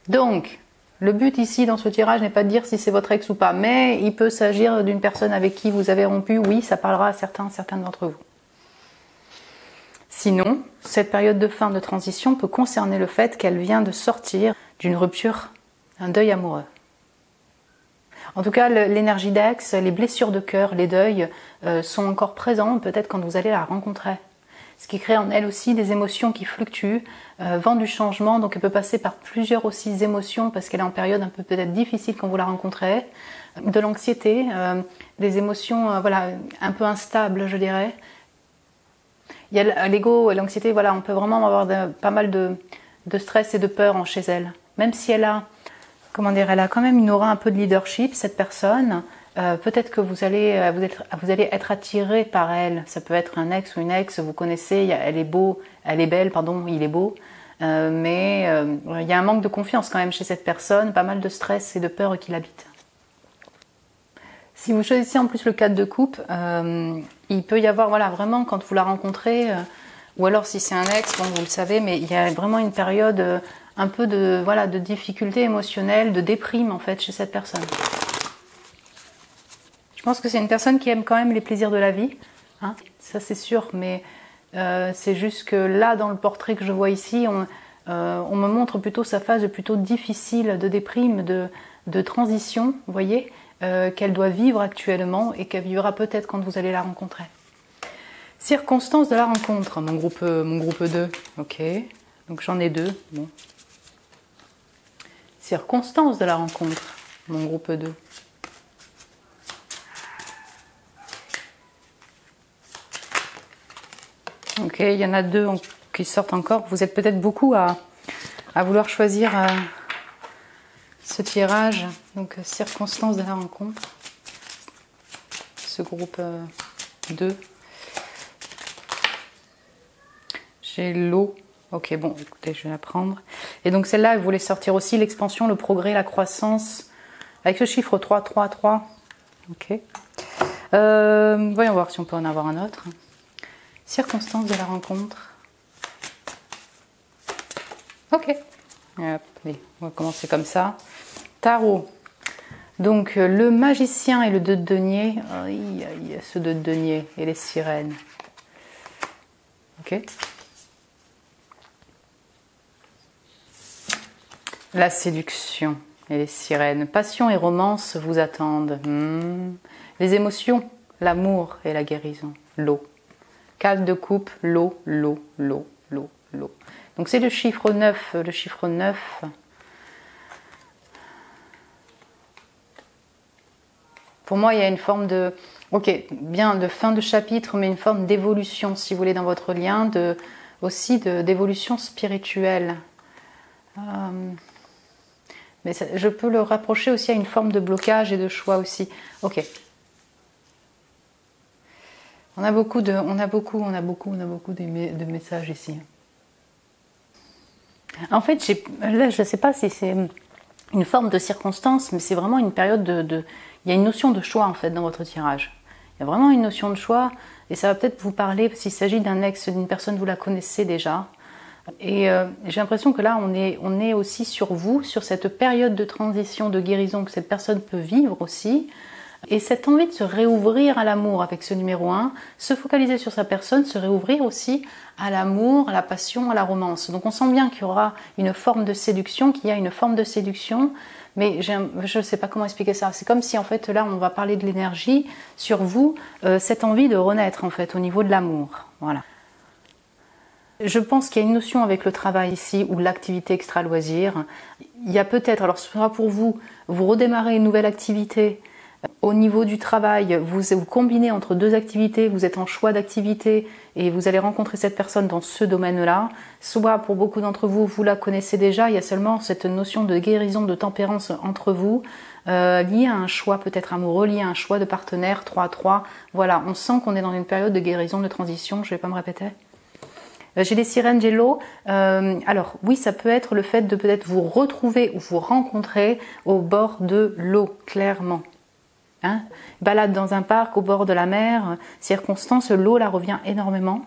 Donc, le but ici dans ce tirage n'est pas de dire si c'est votre ex ou pas, mais il peut s'agir d'une personne avec qui vous avez rompu, oui, ça parlera à certains d'entre vous. Sinon, cette période de fin de transition peut concerner le fait qu'elle vient de sortir d'une rupture, un deuil amoureux. En tout cas, l'énergie d'ex, les blessures de cœur, les deuils sont encore présents, peut-être quand vous allez la rencontrer. Ce qui crée en elle aussi des émotions qui fluctuent, vent du changement, donc elle peut passer par plusieurs aussi émotions parce qu'elle est en période un peu peut-être difficile quand vous la rencontrez, de l'anxiété, des émotions voilà, un peu instables je dirais. Il y a l'ego et l'anxiété, voilà, on peut vraiment avoir pas mal de stress et de peur chez elle. Même si elle a, comment dire, elle a quand même une aura un peu de leadership, cette personne. Peut-être que vous allez être attiré par elle. Ça peut être un ex ou une ex, vous connaissez, elle est belle, pardon, il est beau. Mais il y a un manque de confiance quand même chez cette personne, pas mal de stress et de peur qui l'habitent. Si vous choisissez en plus le 4 de coupe, il peut y avoir, voilà, vraiment quand vous la rencontrez, ou alors si c'est un ex, bon vous le savez, mais il y a vraiment une période un peu de, voilà, de difficulté émotionnelle, de déprime en fait chez cette personne. Je pense que c'est une personne qui aime quand même les plaisirs de la vie, hein, ça c'est sûr, mais c'est juste que là dans le portrait que je vois ici, on me montre plutôt sa phase plutôt difficile de déprime, de transition, vous voyez, qu'elle doit vivre actuellement et qu'elle vivra peut-être quand vous allez la rencontrer. Circonstances de la rencontre, mon groupe 2, ok, donc j'en ai 2, bon. Circonstances de la rencontre, mon groupe 2. Ok, il y en a 2 qui sortent encore. Vous êtes peut-être beaucoup à vouloir choisir ce tirage. Donc, circonstances de la rencontre. Ce groupe 2. J'ai l'eau. Ok, bon, écoutez, je vais la prendre. Et donc, celle-là, vous voulez sortir aussi l'expansion, le progrès, la croissance. Avec le chiffre 3, 3, 3. Ok. Voyons voir si on peut en avoir un autre. Circonstances de la rencontre. Ok. Hop, allez, on va commencer comme ça. Tarot. Donc, le magicien et le 2 de denier. Ce 2 de denier et les sirènes. Ok. La séduction et les sirènes. Passion et romance vous attendent. Les émotions, l'amour et la guérison. L'eau. Calme de coupe, l'eau, l'eau, l'eau, l'eau, l'eau. Donc c'est le chiffre 9. Le chiffre 9. Pour moi, il y a une forme de... Ok, bien de fin de chapitre, mais une forme d'évolution, si vous voulez, dans votre lien, aussi d'évolution spirituelle. Mais ça, je peux le rapprocher aussi à une forme de blocage et de choix aussi. Ok. On a beaucoup de messages ici. En fait, là, je ne sais pas si c'est une forme de circonstance, mais c'est vraiment une période il y a une notion de choix en fait dans votre tirage. Il y a vraiment une notion de choix et ça va peut-être vous parler s'il s'agit d'un ex, d'une personne, vous la connaissez déjà. Et j'ai l'impression que là, on est aussi sur vous, sur cette période de transition, de guérison que cette personne peut vivre aussi. Et cette envie de se réouvrir à l'amour avec ce numéro 1, se focaliser sur sa personne, se réouvrir aussi à l'amour, à la passion, à la romance. Donc on sent bien qu'il y aura une forme de séduction, qu'il y a une forme de séduction, mais je ne sais pas comment expliquer ça. C'est comme si en fait là on va parler de l'énergie sur vous, cette envie de renaître en fait au niveau de l'amour. Voilà. Je pense qu'il y a une notion avec le travail ici ou l'activité extra-loisir. Il y a peut-être, alors ce sera pour vous, vous redémarrez une nouvelle activité. Au niveau du travail, vous combinez entre 2 activités, vous êtes en choix d'activité et vous allez rencontrer cette personne dans ce domaine-là. Soit pour beaucoup d'entre vous, vous la connaissez déjà, il y a seulement cette notion de guérison, de tempérance entre vous, liée à un choix peut-être amoureux, liée à un choix de partenaire 3 à 3. Voilà, on sent qu'on est dans une période de guérison, de transition, je ne vais pas me répéter. J'ai les sirènes, j'ai l'eau. Alors oui, ça peut être le fait de peut-être vous retrouver ou vous rencontrer au bord de l'eau, clairement. Hein, balade dans un parc au bord de la mer, circonstance, l'eau la revient énormément.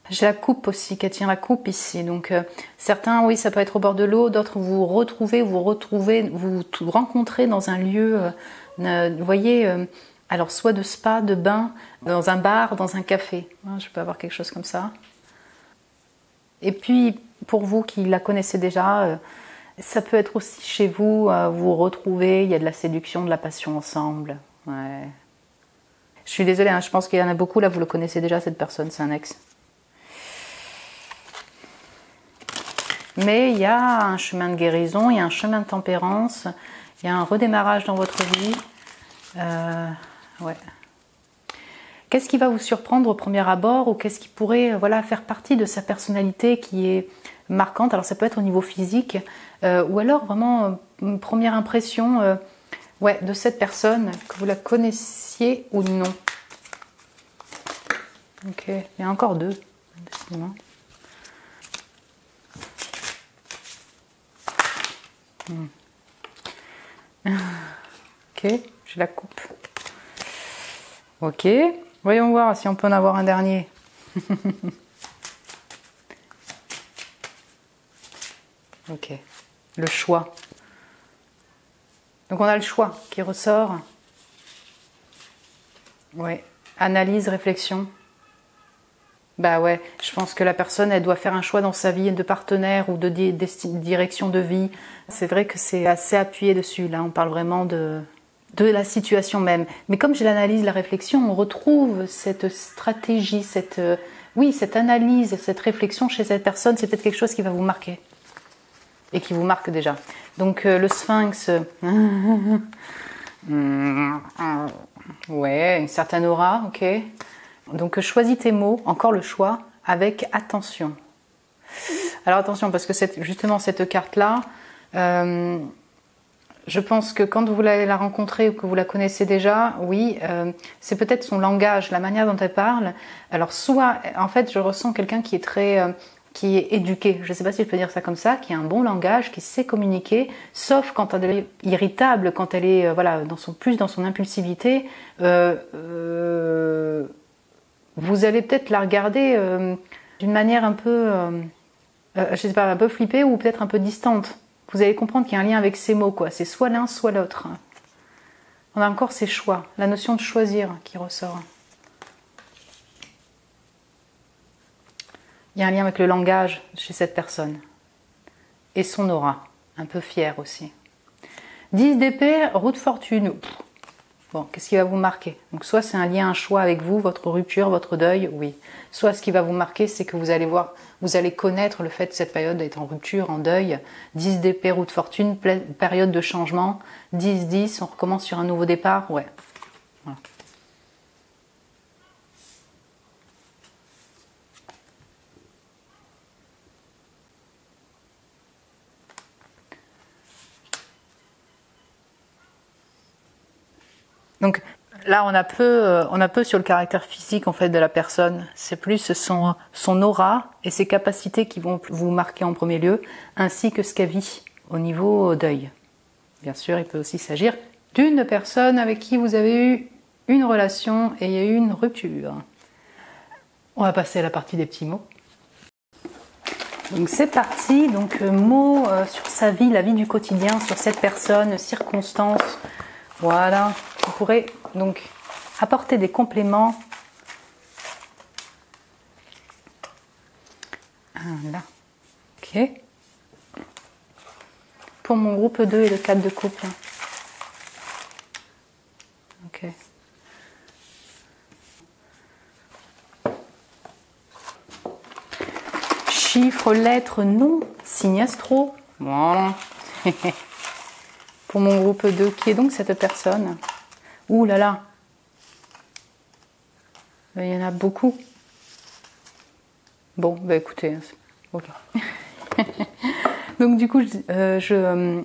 J'ai la coupe aussi, qui tient la coupe ici. Donc certains, oui, ça peut être au bord de l'eau, d'autres vous retrouvez, vous rencontrez dans un lieu, vous voyez, alors soit de spa, de bain, dans un bar, dans un café. Je peux avoir quelque chose comme ça. Et puis, pour vous qui la connaissez déjà, ça peut être aussi chez vous, vous retrouvez, il y a de la séduction, de la passion ensemble. Ouais. Je suis désolée, hein, je pense qu'il y en a beaucoup, là vous le connaissez déjà cette personne, c'est un ex. Mais il y a un chemin de guérison, il y a un chemin de tempérance, il y a un redémarrage dans votre vie. Ouais. Qu'est-ce qui va vous surprendre au premier abord ou qu'est-ce qui pourrait faire partie de sa personnalité qui est marquante? Alors ça peut être au niveau physique ou alors vraiment une première impression de cette personne, que vous la connaissiez ou non. Ok, il y a encore 2. Ok, je la coupe. Ok, voyons voir si on peut en avoir un dernier. Ok, le choix. Donc on a le choix qui ressort. Ouais, analyse, réflexion. Bah ouais, je pense que la personne, elle doit faire un choix dans sa vie de partenaire ou de direction de vie. C'est vrai que c'est assez appuyé dessus. Là, on parle vraiment de la situation même. Mais comme je l'analyse, la réflexion, on retrouve cette stratégie, cette analyse, cette réflexion chez cette personne. C'est peut-être quelque chose qui va vous marquer. Et qui vous marque déjà. Donc le sphinx, ouais, une certaine aura, ok. Donc choisis tes mots, encore le choix, avec attention. Alors attention, parce que justement cette carte-là, je pense que quand vous allez la rencontrer ou que vous la connaissez déjà, oui, c'est peut-être son langage, la manière dont elle parle. Alors soit, en fait, je ressens quelqu'un qui est qui est éduqué, je ne sais pas si je peux dire ça comme ça, qui a un bon langage, qui sait communiquer, sauf quand elle est irritable, quand elle est voilà, plus dans son impulsivité. Vous allez peut-être la regarder d'une manière un peu, je sais pas, un peu flippée ou peut-être un peu distante. Vous allez comprendre qu'il y a un lien avec ces mots, quoi. C'est soit l'un, soit l'autre. On a encore ces choix, la notion de choisir qui ressort. Il y a un lien avec le langage chez cette personne. Et son aura, un peu fière aussi. 10 d'épée, roue de fortune. Bon, qu'est-ce qui va vous marquer? Donc soit c'est un lien, un choix avec vous, votre rupture, votre deuil, oui. Soit ce qui va vous marquer, c'est que vous allez voir, vous allez connaître le fait de cette période d'être en rupture, en deuil. 10 d'épée, roue de fortune, période de changement. 10-10, on recommence sur un nouveau départ, ouais. Voilà. Donc là, on a peu sur le caractère physique en fait de la personne. C'est plus son aura et ses capacités qui vont vous marquer en premier lieu, ainsi que ce qu'elle vit au niveau deuil. Bien sûr, il peut aussi s'agir d'une personne avec qui vous avez eu une relation et il y a eu une rupture. On va passer à la partie des petits mots. Donc c'est parti. Donc mots sur sa vie, la vie du quotidien, sur cette personne, circonstances. Voilà. Vous pourrez donc apporter des compléments. Là. Ok. Pour mon groupe 2 et le 4 de couple. Ok. Chiffres, lettres, nom, signe astro. Voilà. Pour mon groupe 2, qui est donc cette personne? Ouh là là, il y en a beaucoup. Bon, bah écoutez, ok. Donc du coup,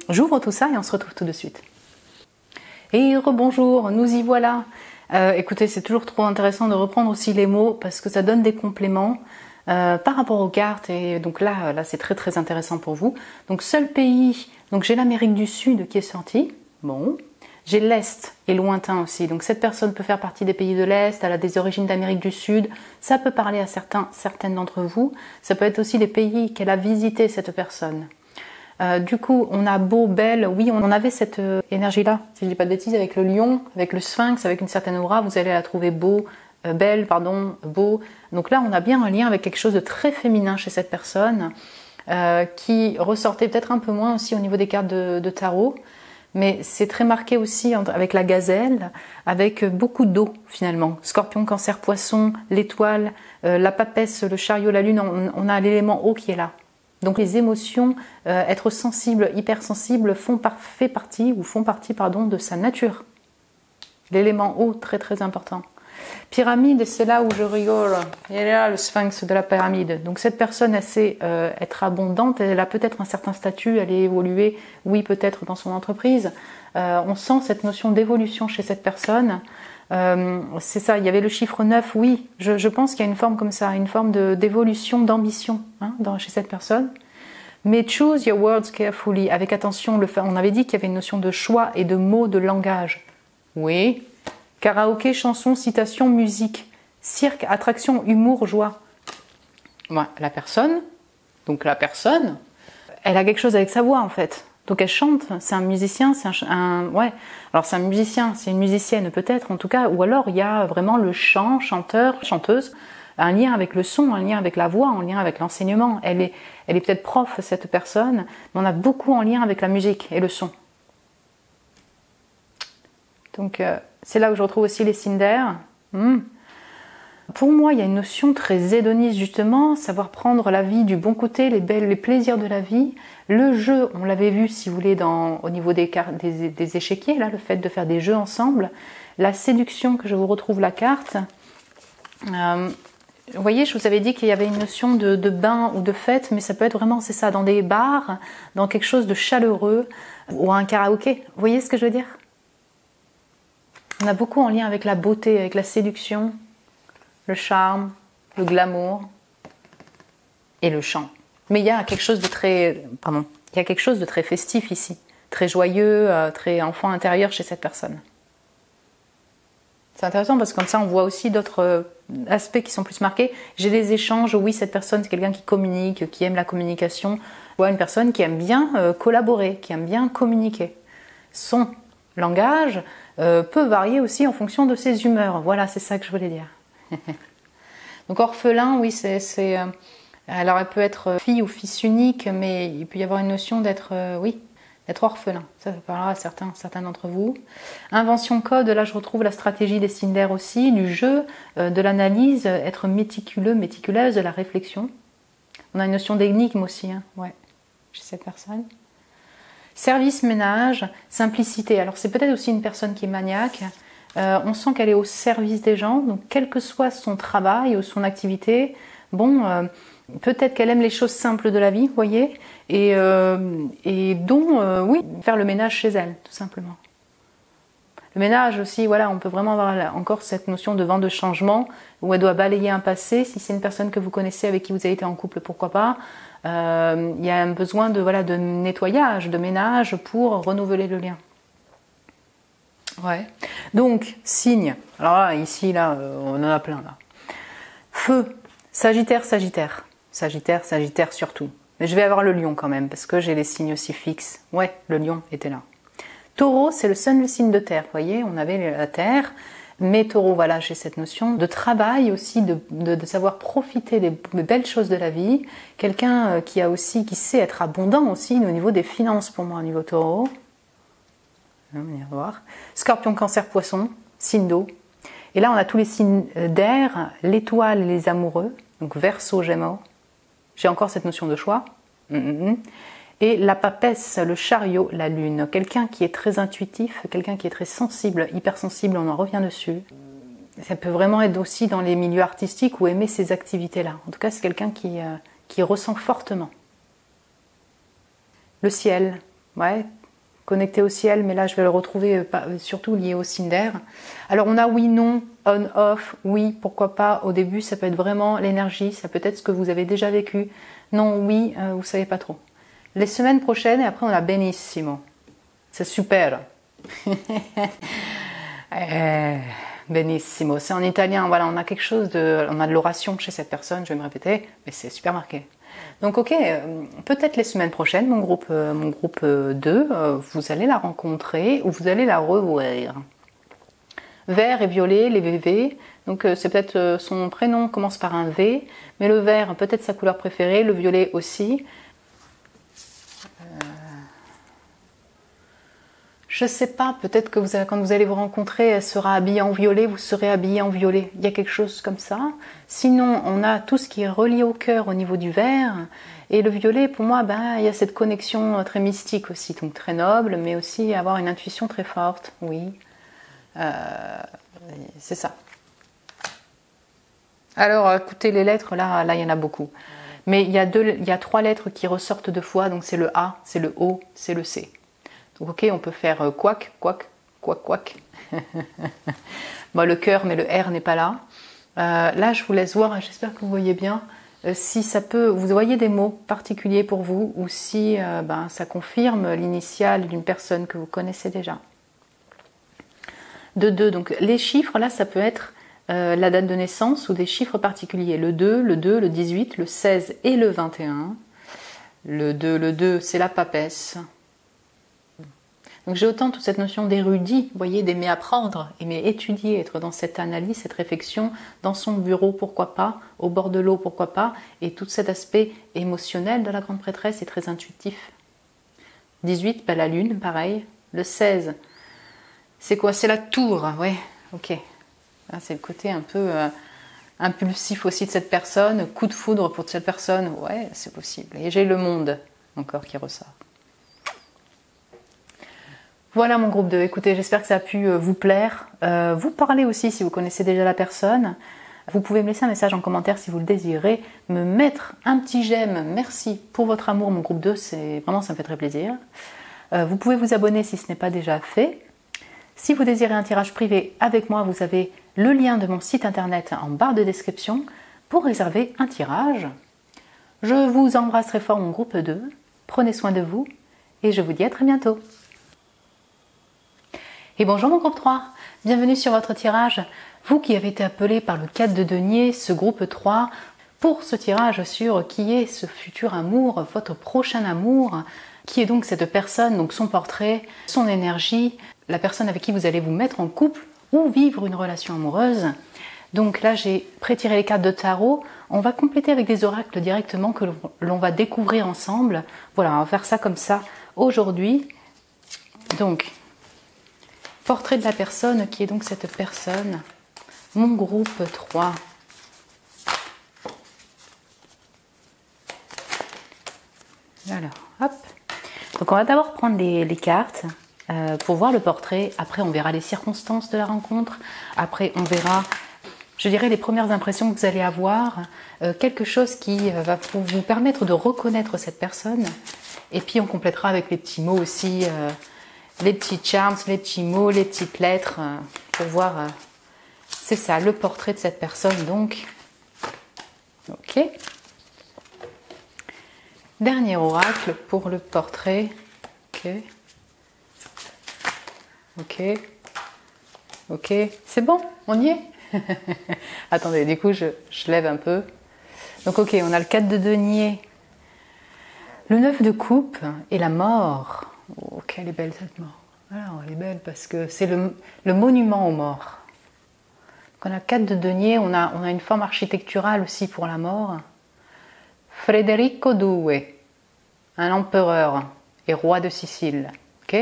j'ouvre tout ça et on se retrouve tout de suite. Et rebonjour, nous y voilà. Écoutez, c'est toujours trop intéressant de reprendre aussi les mots parce que ça donne des compléments par rapport aux cartes. Et donc là c'est très très intéressant pour vous. Donc seul pays, donc j'ai l'Amérique du Sud qui est sortie. Bon. J'ai l'Est et lointain aussi, donc cette personne peut faire partie des pays de l'Est, elle a des origines d'Amérique du Sud, ça peut parler à certaines d'entre vous, ça peut être aussi les pays qu'elle a visités cette personne. Du coup, on a beau, belle, oui, on avait cette énergie-là, si je ne dis pas de bêtises, avec le lion, avec le sphinx, avec une certaine aura, vous allez la trouver beau, belle, pardon, beau. Donc là, on a bien un lien avec quelque chose de très féminin chez cette personne, qui ressortait peut-être un peu moins aussi au niveau des cartes de tarot. Mais c'est très marqué aussi avec la gazelle, avec beaucoup d'eau finalement. Scorpion, cancer, poisson, l'étoile, la papesse, le chariot, la lune, on a l'élément eau qui est là. Donc les émotions, être sensible, hypersensible, font partie de sa nature. L'élément eau, très très important. Pyramide, c'est là où je rigole. Il y a là le sphinx de la pyramide. Donc cette personne, elle sait être abondante, elle a peut-être un certain statut, elle est évoluée, oui, peut-être dans son entreprise. On sent cette notion d'évolution chez cette personne. C'est ça, il y avait le chiffre 9, oui, je pense qu'il y a une forme comme ça, une forme d'évolution, d'ambition chez cette personne. Mais choose your words carefully, avec attention. On avait dit qu'il y avait une notion de choix et de mots, de langage. Oui. Karaoké, chanson, citation, musique, cirque, attraction, humour, joie. Voilà, la personne, elle a quelque chose avec sa voix en fait. Donc elle chante, c'est un musicien, ouais. Alors c'est un musicien, c'est une musicienne peut-être en tout cas, ou alors il y a vraiment le chant, chanteur, chanteuse, un lien avec le son, un lien avec la voix, un lien avec l'enseignement. Elle est peut-être prof, cette personne, mais on a beaucoup en lien avec la musique et le son. Donc c'est là où je retrouve aussi les signes d'air. Pour moi, il y a une notion très hédoniste justement, savoir prendre la vie du bon côté, les plaisirs de la vie. Le jeu, on l'avait vu si vous voulez au niveau des échiquiers, là, le fait de faire des jeux ensemble. La séduction que je vous retrouve la carte. Vous voyez, je vous avais dit qu'il y avait une notion de bain ou de fête, mais ça peut être vraiment, c'est ça, dans des bars, dans quelque chose de chaleureux ou un karaoké. Vous voyez ce que je veux dire? On a beaucoup en lien avec la beauté, avec la séduction, le charme, le glamour et le chant. Mais il y a quelque chose de très, il y a quelque chose de très festif ici, très joyeux, très enfant intérieur chez cette personne. C'est intéressant parce que comme ça on voit aussi d'autres aspects qui sont plus marqués. J'ai des échanges, oui, cette personne c'est quelqu'un qui communique, qui aime la communication. Je vois une personne qui aime bien collaborer, qui aime bien communiquer. Son langage peut varier aussi en fonction de ses humeurs. Voilà, c'est ça que je voulais dire. Donc orphelin, oui, alors elle peut être fille ou fils unique, mais il peut y avoir une notion d'être, d'être orphelin. Ça parlera à certains d'entre vous. Invention code, là je retrouve la stratégie des signes d'air aussi, du jeu, de l'analyse, être méticuleux, méticuleuse, de la réflexion. On a une notion d'énigme aussi, chez cette personne. Service, ménage, simplicité. Alors c'est peut-être aussi une personne qui est maniaque. On sent qu'elle est au service des gens, donc quel que soit son travail ou son activité, peut-être qu'elle aime les choses simples de la vie, vous voyez, et faire le ménage chez elle, tout simplement. Le ménage aussi, voilà, on peut vraiment avoir encore cette notion de vent de changement, où elle doit balayer un passé. Si c'est une personne que vous connaissez, avec qui vous avez été en couple, pourquoi pas. Il y a un besoin de nettoyage, de ménage pour renouveler le lien. Ouais. Donc, signe. Alors là, ici, on en a plein, là. Feu. Sagittaire, Sagittaire. Sagittaire, Sagittaire surtout. Mais je vais avoir le lion quand même, parce que j'ai les signes aussi fixes. Ouais, le lion était là. Taureau, c'est le seul signe de terre. Vous voyez, on avait la terre. Mais taureau, voilà, j'ai cette notion de travail aussi, de savoir profiter des belles choses de la vie. Quelqu'un qui sait être abondant aussi au niveau des finances pour moi, au niveau taureau. On va voir. Scorpion, Cancer, Poisson, signe d'eau. Et là, on a tous les signes d'air, l'étoile et les amoureux. Donc Verseau, Gémeaux. J'ai encore cette notion de choix. Et la papesse, le chariot, la lune. Quelqu'un qui est très intuitif, quelqu'un qui est très sensible, hypersensible, on en revient dessus. Ça peut vraiment être aussi dans les milieux artistiques ou aimer ces activités-là. En tout cas, c'est quelqu'un qui ressent fortement. Le ciel, ouais. Connecté au ciel, mais là je vais le retrouver surtout lié au signe d'air. Alors on a oui, non, on, off, oui, pourquoi pas. Au début ça peut être vraiment l'énergie, ça peut être ce que vous avez déjà vécu. Non, oui, vous savez pas trop. Les semaines prochaines, et après on a benissimo. C'est super. Benissimo, c'est en italien, voilà, on a quelque chose on a de l'oration chez cette personne, je vais me répéter, mais c'est super marqué. Donc ok, peut-être les semaines prochaines, mon groupe 2, vous allez la rencontrer ou vous allez la revoir. Vert et violet, les VV, donc c'est peut-être son prénom commence par un V, mais le vert peut-être sa couleur préférée, le violet aussi. Je sais pas, peut-être que quand vous allez vous rencontrer, elle sera habillée en violet, vous serez habillé en violet. Il y a quelque chose comme ça. Sinon, on a tout ce qui est relié au cœur au niveau du vert. Et le violet, pour moi, il y a cette connexion très mystique aussi, donc très noble, mais aussi avoir une intuition très forte, oui. C'est ça. Alors, écoutez, les lettres, là, il y en a beaucoup. Mais il y a 3 lettres qui ressortent 2 fois, donc c'est le A, c'est le O, c'est le C. Donc ok, on peut faire quack, quack, quack, quack. Bon, le cœur, mais le R n'est pas là. Là, je vous laisse voir, j'espère que vous voyez bien. Si ça peut, vous voyez des mots particuliers pour vous, ou si ça confirme l'initiale d'une personne que vous connaissez déjà. De 2, donc les chiffres, là, ça peut être la date de naissance ou des chiffres particuliers. Le 2, le 18, le 16 et le 21. Le 2, c'est la papesse. Donc j'ai autant toute cette notion d'érudit, vous voyez, d'aimer apprendre, aimer étudier, être dans cette analyse, cette réflexion, dans son bureau, pourquoi pas, au bord de l'eau, pourquoi pas, et tout cet aspect émotionnel de la grande prêtresse est très intuitif. 18, bah, la lune, pareil. Le 16, c'est quoi? C'est la tour, ouais, ok. C'est le côté un peu impulsif aussi de cette personne, coup de foudre pour cette personne, ouais, c'est possible. Et j'ai le monde encore qui ressort. Voilà mon groupe 2, écoutez, j'espère que ça a pu vous plaire. Vous parlez aussi si vous connaissez déjà la personne. Vous pouvez me laisser un message en commentaire si vous le désirez, me mettre un petit j'aime, merci pour votre amour mon groupe 2, vraiment ça me fait très plaisir. Vous pouvez vous abonner si ce n'est pas déjà fait. Si vous désirez un tirage privé avec moi, vous avez le lien de mon site internet en barre de description pour réserver un tirage. Je vous embrasse très fort mon groupe 2, prenez soin de vous et je vous dis à très bientôt. Et bonjour mon groupe 3, bienvenue sur votre tirage. Vous qui avez été appelé par le 4 de denier, ce groupe 3, pour ce tirage sur qui est ce futur amour, votre prochain amour, qui est donc cette personne, donc son portrait, son énergie, la personne avec qui vous allez vous mettre en couple ou vivre une relation amoureuse. Donc là j'ai pré-tiré les cartes de tarot, on va compléter avec des oracles directement que l'on va découvrir ensemble. Voilà, on va faire ça comme ça aujourd'hui. Donc, portrait de la personne, qui est donc cette personne, mon groupe 3. Alors, hop. Donc on va d'abord prendre les cartes pour voir le portrait. Après, on verra les circonstances de la rencontre. Après, on verra, je dirais, les premières impressions que vous allez avoir. Quelque chose qui va vous permettre de reconnaître cette personne. Et puis, on complétera avec les petits mots aussi, les petits charms, les petits mots, les petites lettres, pour voir, c'est ça, le portrait de cette personne, donc. Ok. Dernier oracle pour le portrait. Ok. Ok. Ok. C'est bon, on y est. Attendez, du coup, je lève un peu. Donc, ok, on a le 4 de denier, le 9 de coupe et la mort. Oh, quelle est belle cette mort. Alors, elle est belle parce que c'est le monument aux morts. Donc, on a 4 de denier, on a une forme architecturale aussi pour la mort. Federico II, un empereur et roi de Sicile. Ok.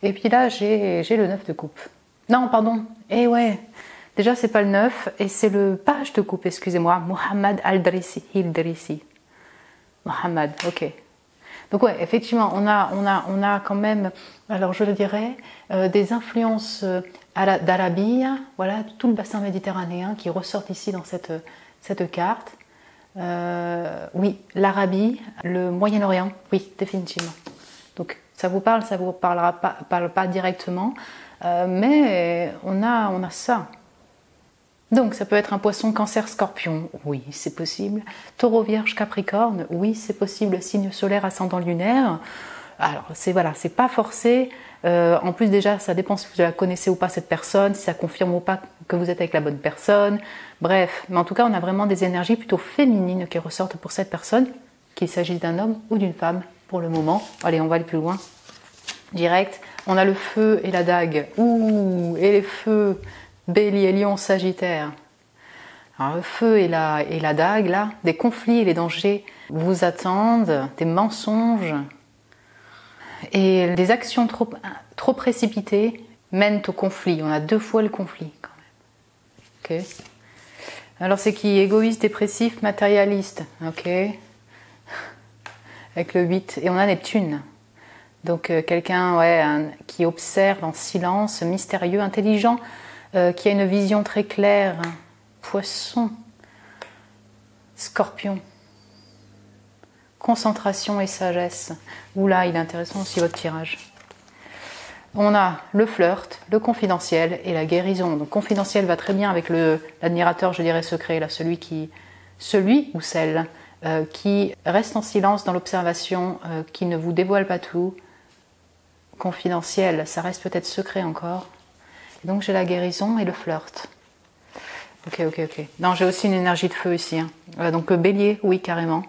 Et puis là, j'ai le 9 de coupe. Non, pardon. Eh ouais. Déjà, c'est pas le 9 et c'est le page de coupe, excusez-moi. Mohamed Idrissi. Mohamed, ok. Donc ouais, effectivement, on a quand même, alors je le dirais, des influences d'Arabie, voilà, tout le bassin méditerranéen qui ressortent ici dans cette carte. Oui, l'Arabie, le Moyen-Orient, oui, définitivement. Donc ça vous parlera pas directement, mais on a ça. Donc ça peut être un poisson, cancer, scorpion, oui c'est possible. Taureau, vierge, capricorne, oui c'est possible. Signe solaire, ascendant lunaire. Alors c'est pas forcé. En plus déjà ça dépend si vous la connaissez ou pas cette personne, si ça confirme ou pas que vous êtes avec la bonne personne. Bref, mais en tout cas on a vraiment des énergies plutôt féminines qui ressortent pour cette personne, qu'il s'agisse d'un homme ou d'une femme pour le moment. Allez, on va aller plus loin. Direct, on a le feu et la dague. Ouh, et les feux. Bélier, Lion, Sagittaire. Alors, le feu et la dague, là, des conflits et les dangers vous attendent, des mensonges et des actions trop précipitées mènent au conflit. On a 2 fois le conflit quand même. Ok. Alors c'est qui? Égoïste, dépressif, matérialiste. Ok. Avec le 8. Et on a Neptune. Donc quelqu'un qui observe en silence, mystérieux, intelligent, qui a une vision très claire. Poisson, Scorpion, concentration et sagesse. Oula, il est intéressant aussi votre tirage. On a le flirt, le confidentiel et la guérison. Donc confidentiel va très bien avec l'admirateur, je dirais secret, là, celui ou celle qui reste en silence dans l'observation, qui ne vous dévoile pas tout. Confidentiel, ça reste peut-être secret encore. Donc j'ai la guérison et le flirt. Ok. Non, j'ai aussi une énergie de feu ici. Hein. Donc Bélier, oui, carrément.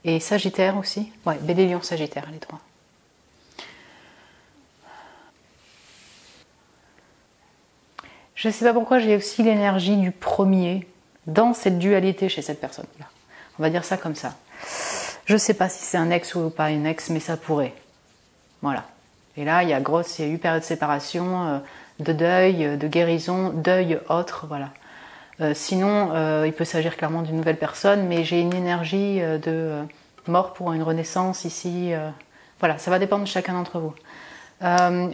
Et Sagittaire aussi. Ouais, Bélier, Lion, Sagittaire, les 3. Je ne sais pas pourquoi j'ai aussi l'énergie du premier dans cette dualité chez cette personne-là. On va dire ça comme ça. Je ne sais pas si c'est un ex ou pas un ex, mais ça pourrait. Voilà. Et là, il y a eu période de séparation, de deuil, de guérison, deuil autre, voilà. Sinon, il peut s'agir clairement d'une nouvelle personne, mais j'ai une énergie de mort pour une renaissance ici. Voilà, ça va dépendre de chacun d'entre vous.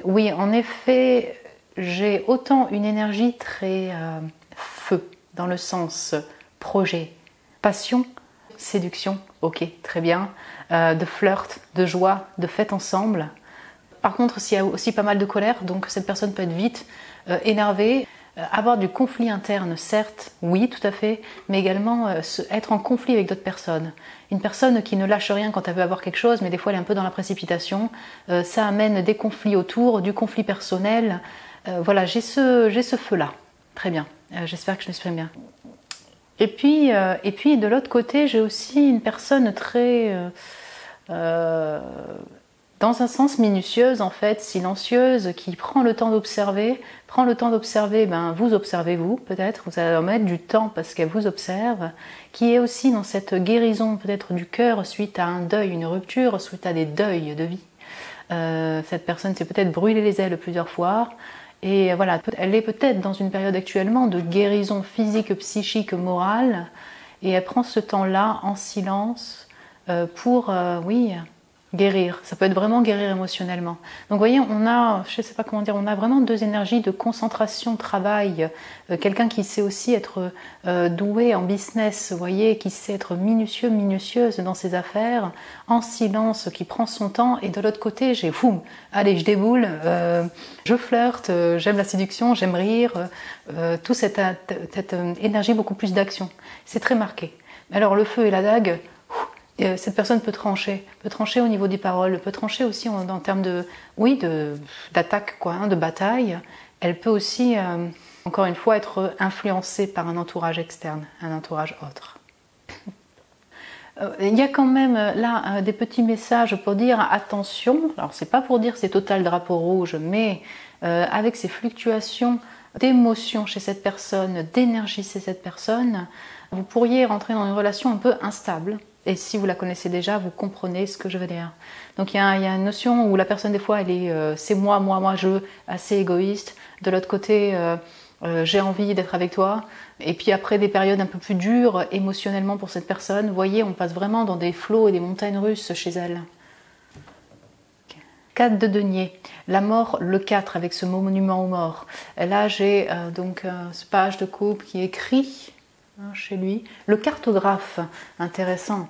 Oui, en effet, j'ai autant une énergie très feu, dans le sens projet, passion, séduction, ok, très bien, de flirt, de joie, de fête ensemble. Par contre, s'il y a aussi pas mal de colère, donc cette personne peut être vite énervée, avoir du conflit interne, certes, oui, tout à fait, mais également être en conflit avec d'autres personnes. Une personne qui ne lâche rien quand elle veut avoir quelque chose, mais des fois elle est un peu dans la précipitation, ça amène des conflits autour, du conflit personnel. Voilà, j'ai ce feu-là. Très bien, j'espère que je m'exprime bien. Et puis de l'autre côté, j'ai aussi une personne très... dans un sens minutieuse en fait, silencieuse, qui prend le temps d'observer, vous observez-vous peut-être, vous allez mettre du temps parce qu'elle vous observe, qui est aussi dans cette guérison peut-être du cœur suite à un deuil, une rupture, suite à des deuils de vie. Cette personne s'est peut-être brûlé les ailes plusieurs fois, et voilà, elle est peut-être dans une période actuellement de guérison physique, psychique, morale, et elle prend ce temps-là en silence pour, oui, guérir. Ça peut être vraiment guérir émotionnellement. Donc vous voyez, on a, je ne sais pas comment dire, on a vraiment deux énergies de concentration, travail. Quelqu'un qui sait aussi être doué en business, vous voyez, qui sait être minutieux, minutieuse dans ses affaires, en silence, qui prend son temps. Et de l'autre côté, j'ai, allez, je déboule, je flirte, j'aime la séduction, j'aime rire, toute cette énergie beaucoup plus d'action. C'est très marqué. Alors le feu et la dague, cette personne peut trancher au niveau des paroles, peut trancher aussi en termes de, oui, d'attaque, quoi, hein, de bataille. Elle peut aussi, encore une fois, être influencée par un entourage externe, un entourage autre. Il y a quand même là des petits messages pour dire attention. Alors c'est pas pour dire c'est total drapeau rouge, mais avec ces fluctuations d'émotions chez cette personne, d'énergie chez cette personne, vous pourriez rentrer dans une relation un peu instable. Et si vous la connaissez déjà, vous comprenez ce que je veux dire. Donc il y a une notion où la personne des fois elle est c'est moi, je, assez égoïste. De l'autre côté, j'ai envie d'être avec toi. Et puis après des périodes un peu plus dures émotionnellement pour cette personne, vous voyez, on passe vraiment dans des flots et des montagnes russes chez elle. 4 de denier, la mort, le 4 avec ce monument aux morts. Et là j'ai donc ce page de coupe qui écrit chez lui. Le cartographe, intéressant.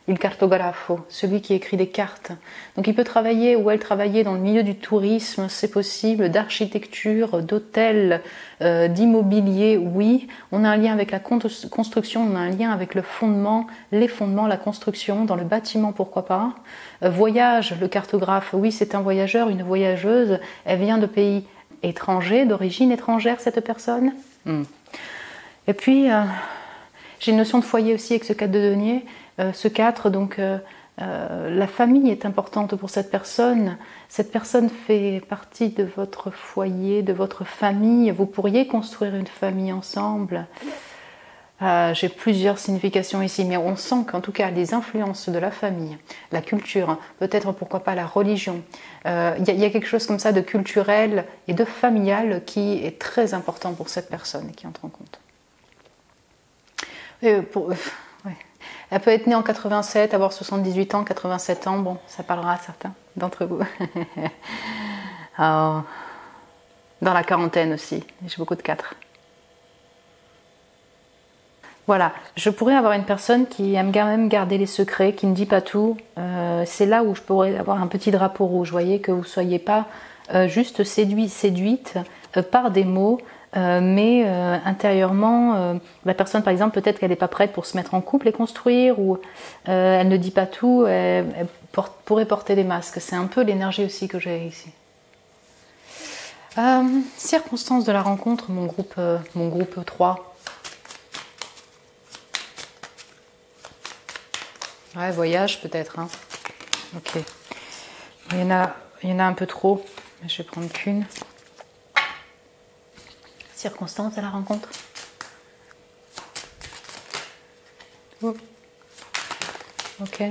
Il cartografo, celui qui écrit des cartes. Donc il peut travailler ou elle travailler dans le milieu du tourisme, c'est possible, d'architecture, d'hôtel, d'immobilier, oui. On a un lien avec la construction, on a un lien avec le fondement, les fondements, la construction, dans le bâtiment, pourquoi pas. Voyage, le cartographe, oui, c'est un voyageur, une voyageuse. Elle vient de pays étrangers, d'origine étrangère, cette personne. Et puis, j'ai une notion de foyer aussi avec ce 4 de denier. Ce 4, donc la famille est importante pour cette personne. Cette personne fait partie de votre foyer, de votre famille. Vous pourriez construire une famille ensemble. J'ai plusieurs significations ici, mais on sent qu'en tout cas les influences de la famille, la culture, peut-être pourquoi pas la religion, y a quelque chose comme ça de culturel et de familial qui est très important pour cette personne qui entre en compte. Ouais. Elle peut être née en 87, avoir 78 ans, 87 ans, bon, ça parlera à certains d'entre vous. Alors, dans la quarantaine aussi, j'ai beaucoup de 4. Voilà, je pourrais avoir une personne qui aime quand même garder les secrets, qui ne dit pas tout. C'est là où je pourrais avoir un petit drapeau rouge, vous voyez, que vous ne soyez pas juste séduite par des mots, mais intérieurement, la personne par exemple peut-être qu'elle n'est pas prête pour se mettre en couple et construire, ou elle ne dit pas tout, elle pourrait porter des masques. C'est un peu l'énergie aussi que j'ai ici. Circonstances de la rencontre, mon groupe 3. Ouais, voyage peut-être. Hein. Ok. Il y en a un peu trop, mais je vais prendre qu'une. circonstances de la rencontre. Oh. Ok.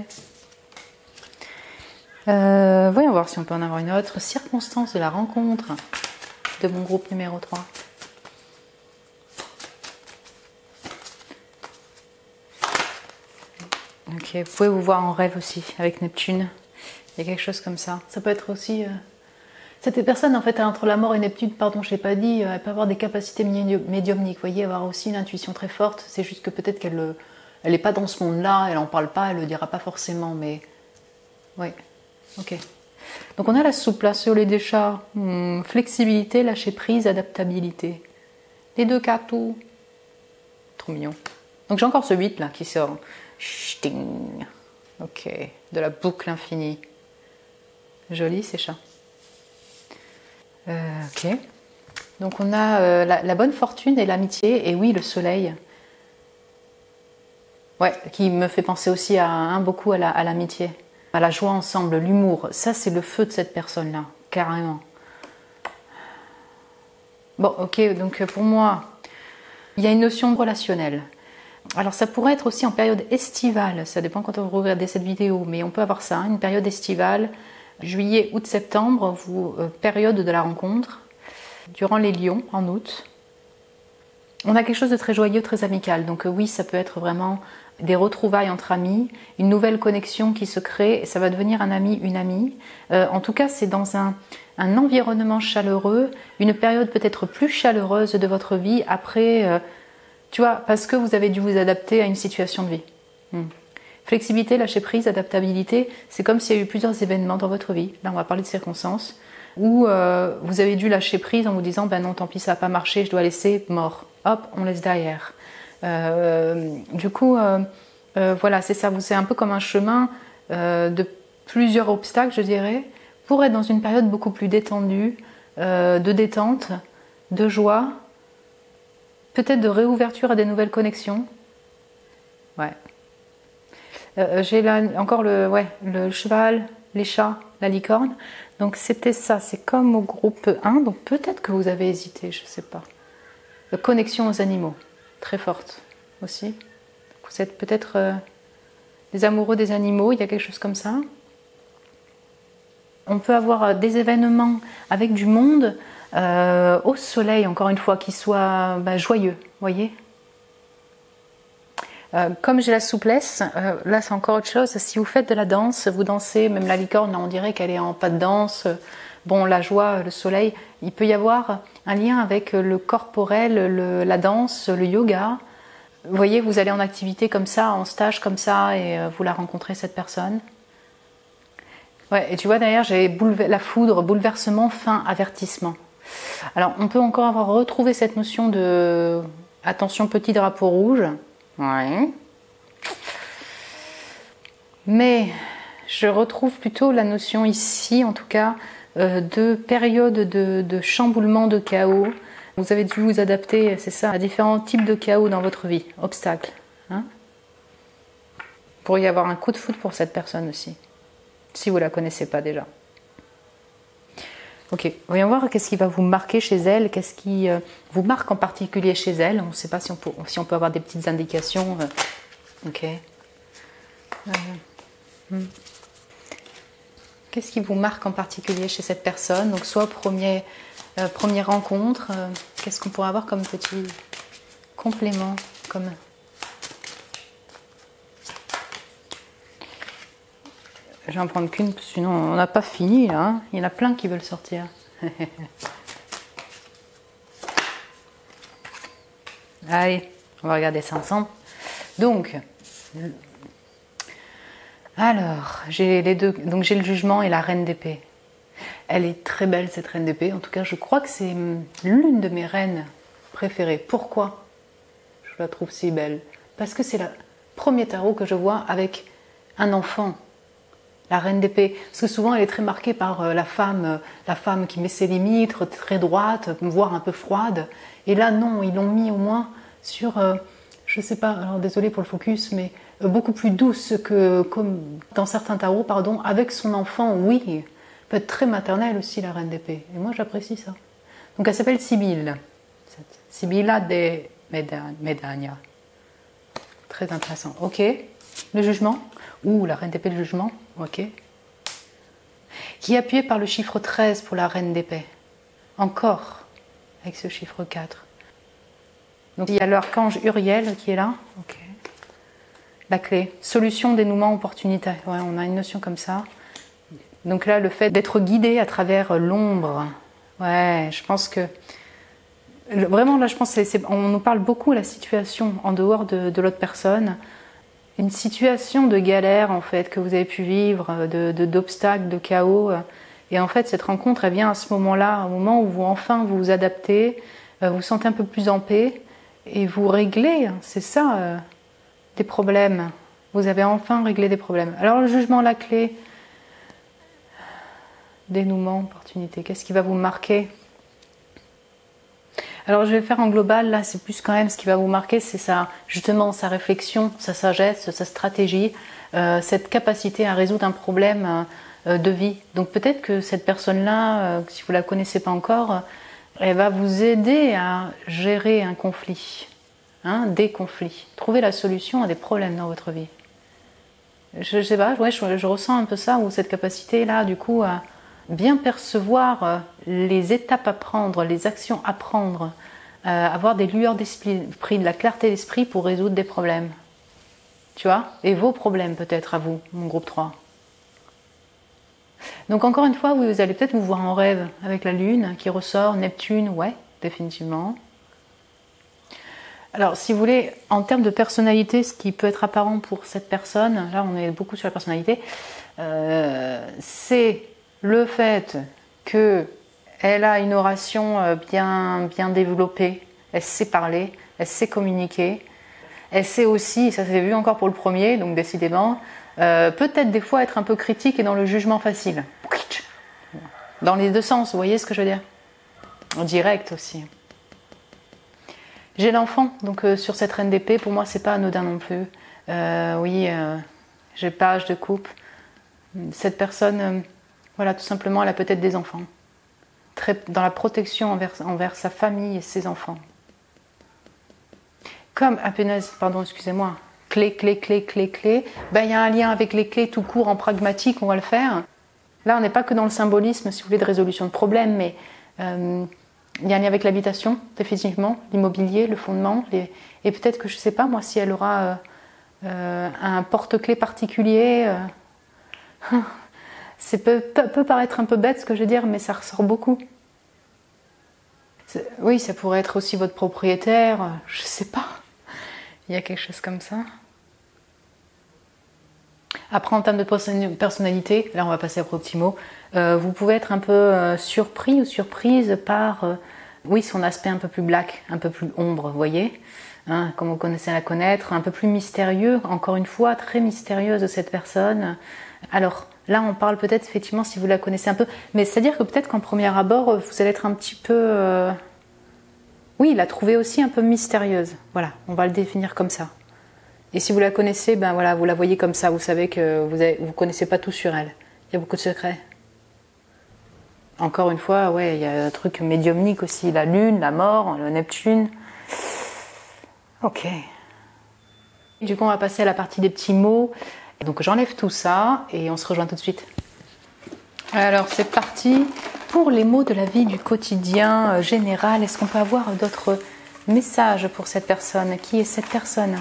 Voyons voir si on peut en avoir une autre. Circonstance de la rencontre de mon groupe numéro 3. Ok, vous pouvez vous voir en rêve aussi avec Neptune. Il y a quelque chose comme ça. Ça peut être aussi... Cette personne, en fait, entre la mort et Neptune, pardon, je ne l'ai pas dit, elle peut avoir des capacités médiumniques, vous voyez, avoir aussi une intuition très forte. C'est juste que peut-être qu'elle n'est pas dans ce monde-là, elle n'en parle pas, elle ne le dira pas forcément, mais... Oui, ok. Donc on a la souple, là, sur les déchats. Flexibilité, lâcher prise, adaptabilité. Les deux cas, tout. Trop mignon. Donc j'ai encore ce 8 là qui sort. Ch'ting. Ok, de la boucle infinie. Joli ces chats. Ok. Donc on a la bonne fortune et l'amitié, et oui, le soleil. Ouais, qui me fait penser aussi beaucoup à l'amitié. À la joie ensemble, l'humour. Ça, c'est le feu de cette personne-là, carrément. Bon, ok, donc pour moi, il y a une notion relationnelle. Alors ça pourrait être aussi en période estivale, ça dépend quand vous regardez cette vidéo, mais on peut avoir ça, une période estivale, juillet, août, septembre, période de la rencontre, durant les lions, en août. On a quelque chose de très joyeux, très amical, donc oui, ça peut être vraiment des retrouvailles entre amis, une nouvelle connexion qui se crée, et ça va devenir un ami, une amie. En tout cas, c'est dans un environnement chaleureux, une période peut-être plus chaleureuse de votre vie après... tu vois, parce que vous avez dû vous adapter à une situation de vie. Flexibilité, lâcher prise, adaptabilité, c'est comme s'il y a eu plusieurs événements dans votre vie. Là, on va parler de circonstances où vous avez dû lâcher prise en vous disant « ben non, tant pis, ça n'a pas marché, je dois laisser, mort ». Hop, on laisse derrière. Du coup, voilà, c'est ça. C'est un peu comme un chemin de plusieurs obstacles, je dirais, pour être dans une période beaucoup plus détendue, de détente, de joie, peut-être de réouverture à des nouvelles connexions. Ouais. J'ai là encore le cheval, les chats, la licorne. Donc c'était ça, c'est comme au groupe 1. Donc peut-être que vous avez hésité, je ne sais pas. Connexion aux animaux, très forte aussi. Vous êtes peut-être des amoureux des animaux, il y a quelque chose comme ça. On peut avoir des événements avec du monde au soleil, encore une fois, qui soit joyeux, vous voyez. Comme j'ai la souplesse, là c'est encore autre chose. Si vous faites de la danse, vous dansez, même la licorne, on dirait qu'elle est en pas de danse. Bon, la joie, le soleil, il peut y avoir un lien avec le corporel, la danse, le yoga. Vous voyez, vous allez en activité comme ça, en stage comme ça, et vous la rencontrez, cette personne. Ouais, et tu vois, derrière, j'ai la foudre, bouleversement, fin, avertissement. Alors, on peut encore avoir retrouvé cette notion de attention, petit drapeau rouge. Ouais. Mais je retrouve plutôt la notion ici, en tout cas, de période de chamboulement, de chaos. Vous avez dû vous adapter, c'est ça, à différents types de chaos dans votre vie, obstacles. Hein? Il pourrait y avoir un coup de foudre pour cette personne aussi, si vous ne la connaissez pas déjà. Ok, voyons voir qu'est-ce qui va vous marquer chez elle, qu'est-ce qui vous marque en particulier chez elle. On ne sait pas si on peut avoir des petites indications. Ok. Qu'est-ce qui vous marque en particulier chez cette personne? Donc soit première rencontre, qu'est-ce qu'on pourrait avoir comme petit complément comme... Je vais en prendre qu'une, sinon on n'a pas fini là. Hein. Il y en a plein qui veulent sortir. Allez, on va regarder ça ensemble. Donc, alors, j'ai les deux. Donc j'ai le jugement et la reine d'épée. Elle est très belle cette reine d'épée. En tout cas, je crois que c'est l'une de mes reines préférées. Pourquoi je la trouve si belle? Parce que c'est le premier tarot que je vois avec un enfant. La reine d'épée, parce que souvent elle est très marquée par la femme qui met ses limites, très droite, voire un peu froide. Et là non, ils l'ont mis au moins sur, je sais pas, alors désolée pour le focus, mais beaucoup plus douce que comme dans certains tarots, pardon, avec son enfant, oui, peut être très maternelle aussi la reine d'épée. Et moi j'apprécie ça. Donc elle s'appelle Sibylle. Sibilla de Medagna. Très intéressant. Ok. Le jugement. Ouh, la reine d'épée, le jugement. Ok. Qui est appuyé par le chiffre 13 pour la reine d'épée. Encore avec ce chiffre 4. Donc il y a l'archange Uriel qui est là. Ok. La clé. Solution, dénouement, opportunité. Ouais, on a une notion comme ça. Donc là, le fait d'être guidé à travers l'ombre. Ouais, je pense que... Vraiment, là, je pense on nous parle beaucoup de la situation en dehors de l'autre personne. Une situation de galère, en fait, que vous avez pu vivre, d'obstacles, de chaos. Et en fait, cette rencontre, elle vient à ce moment-là, au moment où vous, enfin, vous vous adaptez, vous vous sentez un peu plus en paix, et vous réglez, c'est ça, des problèmes. Vous avez enfin réglé des problèmes. Alors, le jugement, la clé, dénouement, opportunité, qu'est-ce qui va vous marquer ? Alors je vais faire en global, là c'est plus quand même ce qui va vous marquer, c'est justement sa réflexion, sa sagesse, sa stratégie, cette capacité à résoudre un problème de vie. Donc peut-être que cette personne-là, si vous ne la connaissez pas encore, elle va vous aider à gérer un conflit, des conflits, trouver la solution à des problèmes dans votre vie. Je sais pas, ouais, je ressens un peu ça, ou cette capacité-là du coup à bien percevoir les étapes à prendre, les actions à prendre, avoir des lueurs d'esprit, de la clarté d'esprit pour résoudre des problèmes. Tu vois ? Et vos problèmes peut-être à vous, mon groupe 3. Donc encore une fois, vous allez peut-être vous voir en rêve avec la Lune qui ressort, Neptune, ouais, définitivement. Alors si vous voulez, en termes de personnalité, ce qui peut être apparent pour cette personne, là on est beaucoup sur la personnalité, c'est le fait qu'elle a une oration bien développée, elle sait parler, elle sait communiquer, elle sait aussi, ça s'est vu encore pour le premier, donc décidément, peut-être des fois être un peu critique et dans le jugement facile. Dans les deux sens, vous voyez ce que je veux dire ? En direct aussi. J'ai l'enfant, donc sur cette reine d'épée, pour moi c'est pas anodin non plus. Oui, j'ai page de coupe. Cette personne... Voilà, tout simplement, elle a peut-être des enfants. Dans la protection envers sa famille et ses enfants. Comme, pardon, excusez-moi, clé. Ben, il y a un lien avec les clés tout court en pragmatique, on va le faire. Là, on n'est pas que dans le symbolisme, si vous voulez, de résolution de problèmes, mais il y a un lien avec l'habitation, définitivement, l'immobilier, le fondement. Et peut-être que, je ne sais pas, moi, si elle aura un porte-clés particulier... Ça peut paraître un peu bête ce que je veux dire, mais ça ressort beaucoup. Oui, ça pourrait être aussi votre propriétaire, je sais pas. Il y a quelque chose comme ça. Après, en termes de personnalité, là on va passer au petit mot, vous pouvez être un peu surpris ou surprise par oui, son aspect un peu plus black, un peu plus ombre, vous voyez, comme vous connaissez à la connaître, un peu plus mystérieux, encore une fois, très mystérieuse de cette personne. Alors, là, on parle peut-être, effectivement, si vous la connaissez un peu, mais c'est-à-dire que peut-être qu'en premier abord, vous allez être un petit peu... Oui, la trouver aussi un peu mystérieuse. Voilà, on va le définir comme ça. Et si vous la connaissez, ben voilà, vous la voyez comme ça, vous savez que vous connaissez pas tout sur elle. Il y a beaucoup de secrets. Encore une fois, ouais, il y a un truc médiumnique aussi, la Lune, la mort, le Neptune. Ok. Du coup, on va passer à la partie des petits mots. Donc j'enlève tout ça et on se rejoint tout de suite. Alors c'est parti pour les mots de la vie du quotidien général. Est-ce qu'on peut avoir d'autres messages pour cette personne ? Qui est cette personne ?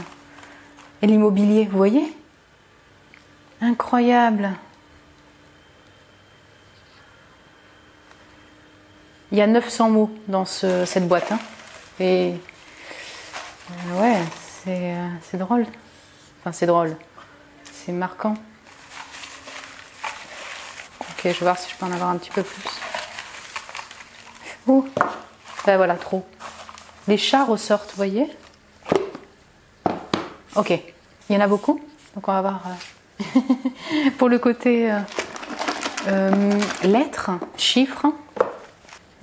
Et l'immobilier, vous voyez ? Incroyable. Il y a 900 mots dans cette boîte. Et ouais, c'est drôle. Enfin c'est drôle. C'est marquant. Ok, je vais voir si je peux en avoir un petit peu plus. Oh, ben voilà, trop. Les chats ressortent, vous voyez ? Ok, il y en a beaucoup. Donc on va voir pour le côté lettres, chiffres.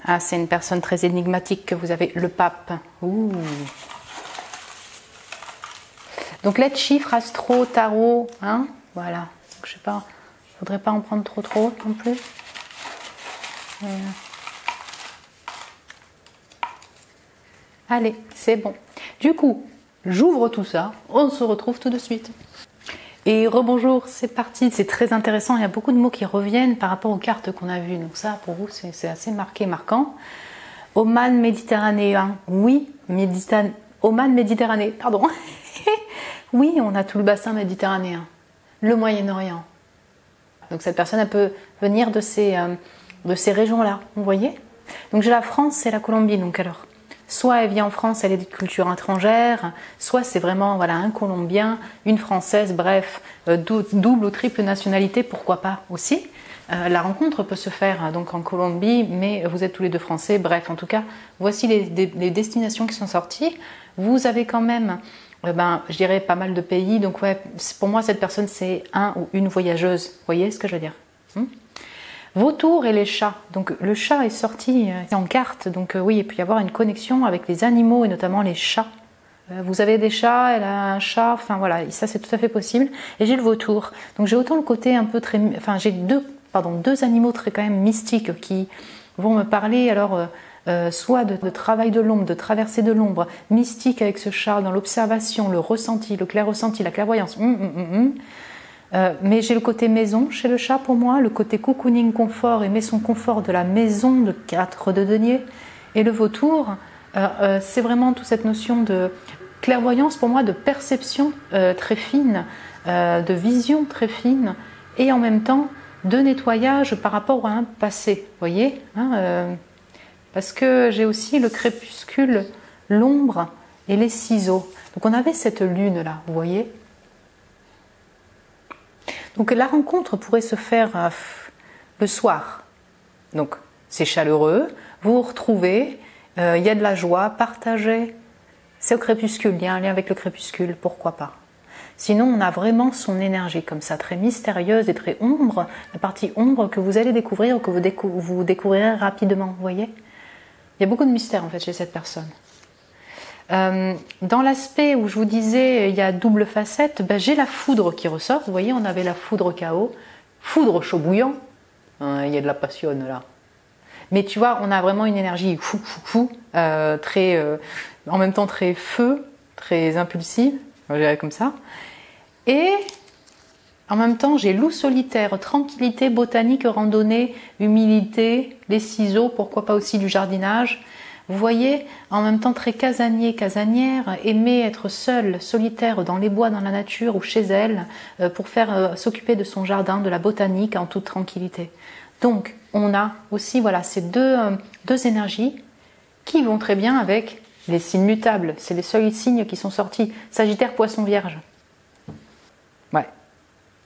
Ah, c'est une personne très énigmatique que vous avez, le pape. Ouh. Donc lettres, chiffres, astro, tarot, voilà. Donc, je sais pas, je voudrais pas en prendre trop non plus. Allez, c'est bon. Du coup, j'ouvre tout ça, on se retrouve tout de suite. Et rebonjour, c'est parti, c'est très intéressant, il y a beaucoup de mots qui reviennent par rapport aux cartes qu'on a vues. Donc ça, pour vous, c'est assez marquant. Oman méditerranéen, oui, Oman Méditerranée, pardon. Oui, on a tout le bassin méditerranéen, le Moyen-Orient. Donc cette personne, elle peut venir de ces régions-là, vous voyez. Donc j'ai la France et la Colombie, donc alors... Soit elle vient en France, elle est de culture étrangère, soit c'est vraiment voilà, un Colombien, une Française, bref, double ou triple nationalité, pourquoi pas aussi. La rencontre peut se faire donc en Colombie, mais vous êtes tous les deux Français, bref, en tout cas, voici les destinations qui sont sorties. Vous avez quand même, je dirais, pas mal de pays, donc ouais, pour moi, cette personne, c'est un ou une voyageuse. Vous voyez ce que je veux dire? Vautours et les chats. Donc le chat est sorti en carte, donc oui, il peut y avoir une connexion avec les animaux et notamment les chats. Vous avez des chats, elle a un chat, enfin voilà, ça c'est tout à fait possible. Et j'ai le vautour. Donc j'ai autant le côté un peu très... Enfin j'ai deux animaux très quand même mystiques qui vont me parler alors soit de travail de l'ombre, de traversée de l'ombre, mystique avec ce chat, dans l'observation, le ressenti, le clair ressenti, la clairvoyance. Mais j'ai le côté maison chez le chat pour moi, le côté cocooning confort et maison confort de la maison de 4 de denier. Et le vautour, c'est vraiment toute cette notion de clairvoyance pour moi, de perception très fine, de vision très fine et en même temps de nettoyage par rapport à un passé, vous voyez parce que j'ai aussi le crépuscule, l'ombre et les ciseaux. Donc on avait cette lune là, vous voyez. Donc la rencontre pourrait se faire le soir. Donc c'est chaleureux, vous vous retrouvez, il y a de la joie, partagez. C'est au crépuscule, il y a un lien avec le crépuscule, pourquoi pas. Sinon on a vraiment son énergie comme ça, très mystérieuse et très ombre, la partie ombre que vous allez découvrir ou que vous découvrirez rapidement, vous voyez. Il y a beaucoup de mystère en fait chez cette personne. Dans l'aspect où je vous disais il y a double facette, j'ai la foudre qui ressort. Vous voyez, on avait la foudre chaos, foudre chaud bouillant. Il y a de la passion là. Mais tu vois, on a vraiment une énergie très, en même temps très feu, très impulsive, je dirais comme ça. Et en même temps, j'ai loup solitaire, tranquillité, botanique, randonnée, humilité, les ciseaux, pourquoi pas aussi du jardinage. Vous voyez, en même temps très casanier, casanière, aimer être seule, solitaire dans les bois, dans la nature ou chez elle, pour s'occuper de son jardin, de la botanique en toute tranquillité. Donc, on a aussi voilà, ces deux énergies qui vont très bien avec les signes mutables. C'est les seuls signes qui sont sortis. Sagittaire, Poisson, Vierge. Ouais.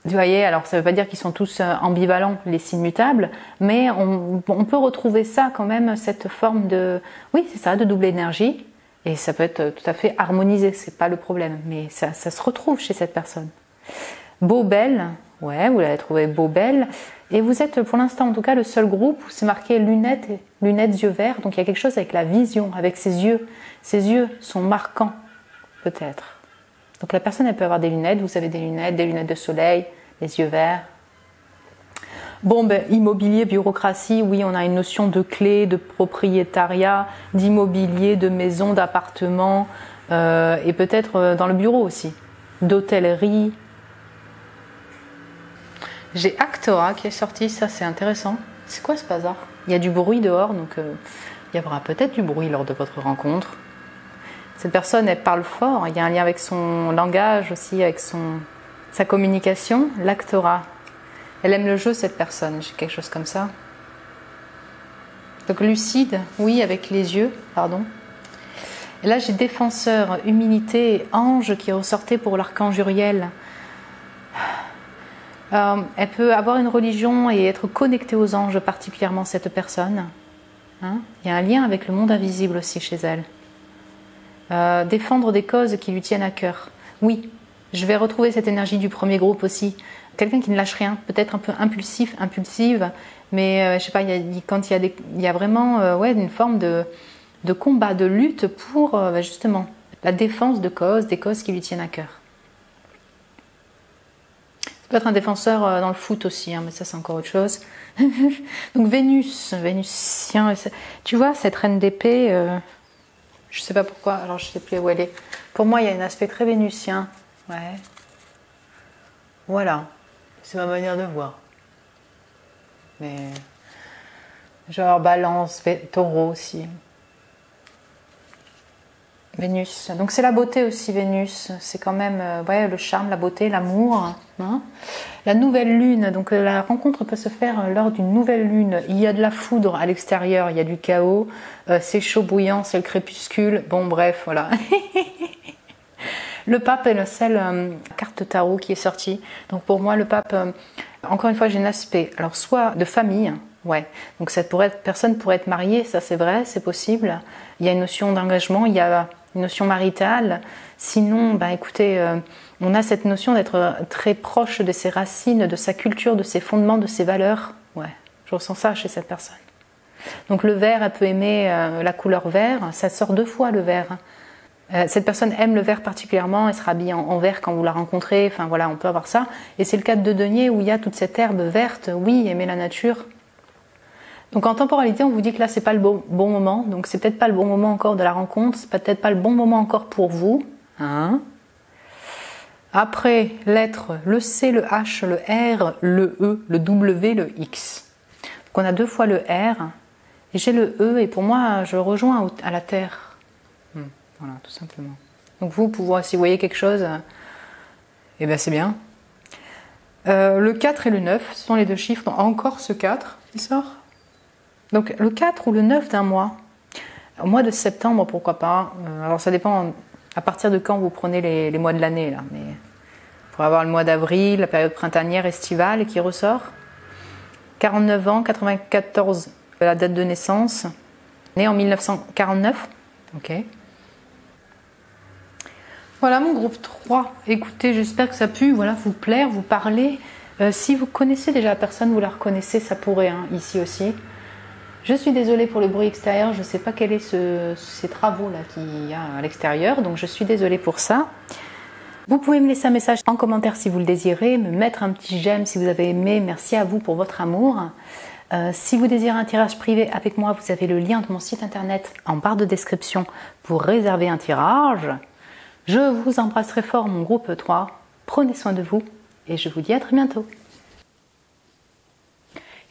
Vous voyez, alors ça ne veut pas dire qu'ils sont tous ambivalents, les signes mutables, mais on peut retrouver ça quand même, cette forme de, oui c'est ça, de double énergie, et ça peut être tout à fait harmonisé, c'est pas le problème, mais ça se retrouve chez cette personne. Beau, belle, ouais, vous l'avez trouvé beau, belle, et vous êtes pour l'instant en tout cas le seul groupe où c'est marqué lunettes, yeux verts, donc il y a quelque chose avec la vision, avec ses yeux sont marquants, peut-être. Donc la personne, elle peut avoir des lunettes, vous avez des lunettes de soleil, les yeux verts. Bon, immobilier, bureaucratie, oui, on a une notion de clé, de propriétariat, d'immobilier, de maison, d'appartement, et peut-être dans le bureau aussi, d'hôtellerie. J'ai Actora qui est sorti, ça c'est intéressant. C'est quoi ce bazar? Il y a du bruit dehors, donc il y aura peut-être du bruit lors de votre rencontre. Cette personne, elle parle fort, il y a un lien avec son langage aussi, avec sa communication. L'actora. Elle aime le jeu, cette personne, j'ai quelque chose comme ça. Donc lucide, oui, avec les yeux, pardon. Et là, j'ai défenseur, humilité, ange qui ressortait pour l'archange Uriel. Elle peut avoir une religion et être connectée aux anges, particulièrement cette personne. Hein, il y a un lien avec le monde invisible aussi chez elle. Défendre des causes qui lui tiennent à cœur. Oui, je vais retrouver cette énergie du premier groupe aussi. Quelqu'un qui ne lâche rien, peut-être un peu impulsive, mais je sais pas, il y a vraiment une forme de combat, de lutte pour justement la défense de causes, des causes qui lui tiennent à cœur. Ça peut être un défenseur dans le foot aussi, hein, mais ça c'est encore autre chose. Donc Vénusien, tu vois cette reine d'épée. Je sais pas pourquoi, alors je sais plus où elle est. Pour moi, il y a un aspect très vénusien. Ouais. Voilà. C'est ma manière de voir. Mais genre balance, taureau aussi. Vénus. Donc c'est la beauté aussi, Vénus. C'est quand même ouais, le charme, la beauté, l'amour. Hein. La nouvelle lune. Donc la rencontre peut se faire lors d'une nouvelle lune. Il y a de la foudre à l'extérieur, il y a du chaos. C'est chaud bouillant, c'est le crépuscule. Bon bref, voilà. Le pape est la seule carte de tarot qui est sortie. Donc pour moi, le pape, encore une fois, j'ai un aspect. Alors soit de famille, ouais. Donc cette personne pourrait être mariée, ça c'est vrai, c'est possible. Il y a une notion d'engagement, il y a une notion maritale. Sinon, bah écoutez, on a cette notion d'être très proche de ses racines, de sa culture, de ses fondements, de ses valeurs. Ouais, je ressens ça chez cette personne. Donc le vert, elle peut aimer la couleur vert. Ça sort 2 fois le vert. Cette personne aime le vert particulièrement, elle sera habillée en vert quand vous la rencontrez, enfin voilà, on peut avoir ça. Et c'est le cas de denier où il y a toute cette herbe verte, oui, aimer la nature. Donc en temporalité, on vous dit que là, c'est pas le bon moment, donc c'est peut-être pas le bon moment encore de la rencontre, c'est peut-être pas le bon moment encore pour vous. Hein. Après, lettres, le C, le H, le R, le E, le W, le X. Donc on a 2 fois le R, et j'ai le E, et pour moi, je rejoins à la Terre. Voilà, tout simplement. Donc vous, si vous voyez quelque chose, eh bien c'est bien. Le 4 et le 9, ce sont les 2 chiffres. Donc encore ce 4 qui sort. Donc le 4 ou le 9 d'un mois. Au mois de septembre, pourquoi pas. Alors ça dépend à partir de quand vous prenez les mois de l'année. Là. Mais il faudra avoir le mois d'avril, la période printanière, estivale qui ressort. 49 ans, 94, la date de naissance. Né en 1949. Ok. Voilà mon groupe 3. Écoutez, j'espère que ça a pu vous plaire, vous parler. Si vous connaissez déjà la personne, vous la reconnaissez, ça pourrait, ici aussi. Je suis désolée pour le bruit extérieur, je ne sais pas quels sont ces travaux-là qu'il y a à l'extérieur, donc je suis désolée pour ça. Vous pouvez me laisser un message en commentaire si vous le désirez, me mettre un petit j'aime si vous avez aimé, merci à vous pour votre amour. Si vous désirez un tirage privé avec moi, vous avez le lien de mon site internet en barre de description pour réserver un tirage. Je vous embrasse très fort, mon groupe 3. Prenez soin de vous et je vous dis à très bientôt.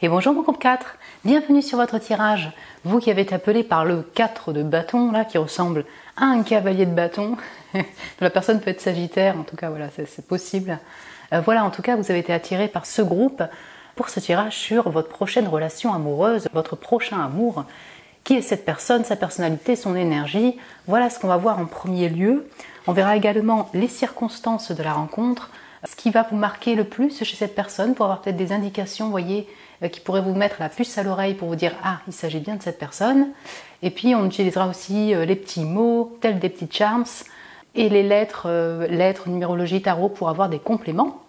Et bonjour mon groupe 4, bienvenue sur votre tirage. Vous qui avez été appelé par le 4 de bâton, là, qui ressemble à un cavalier de bâton. La personne peut être sagittaire, en tout cas, voilà, c'est possible. Voilà, en tout cas, vous avez été attiré par ce groupe pour ce tirage sur votre prochaine relation amoureuse, votre prochain amour. Qui est cette personne, sa personnalité, son énergie. Voilà ce qu'on va voir en premier lieu. On verra également les circonstances de la rencontre, ce qui va vous marquer le plus chez cette personne pour avoir peut-être des indications, vous voyez, qui pourraient vous mettre la puce à l'oreille pour vous dire « Ah, il s'agit bien de cette personne ». Et puis on utilisera aussi les petits mots, tels des petits charms, et les lettres, numérologie, tarot pour avoir des compléments.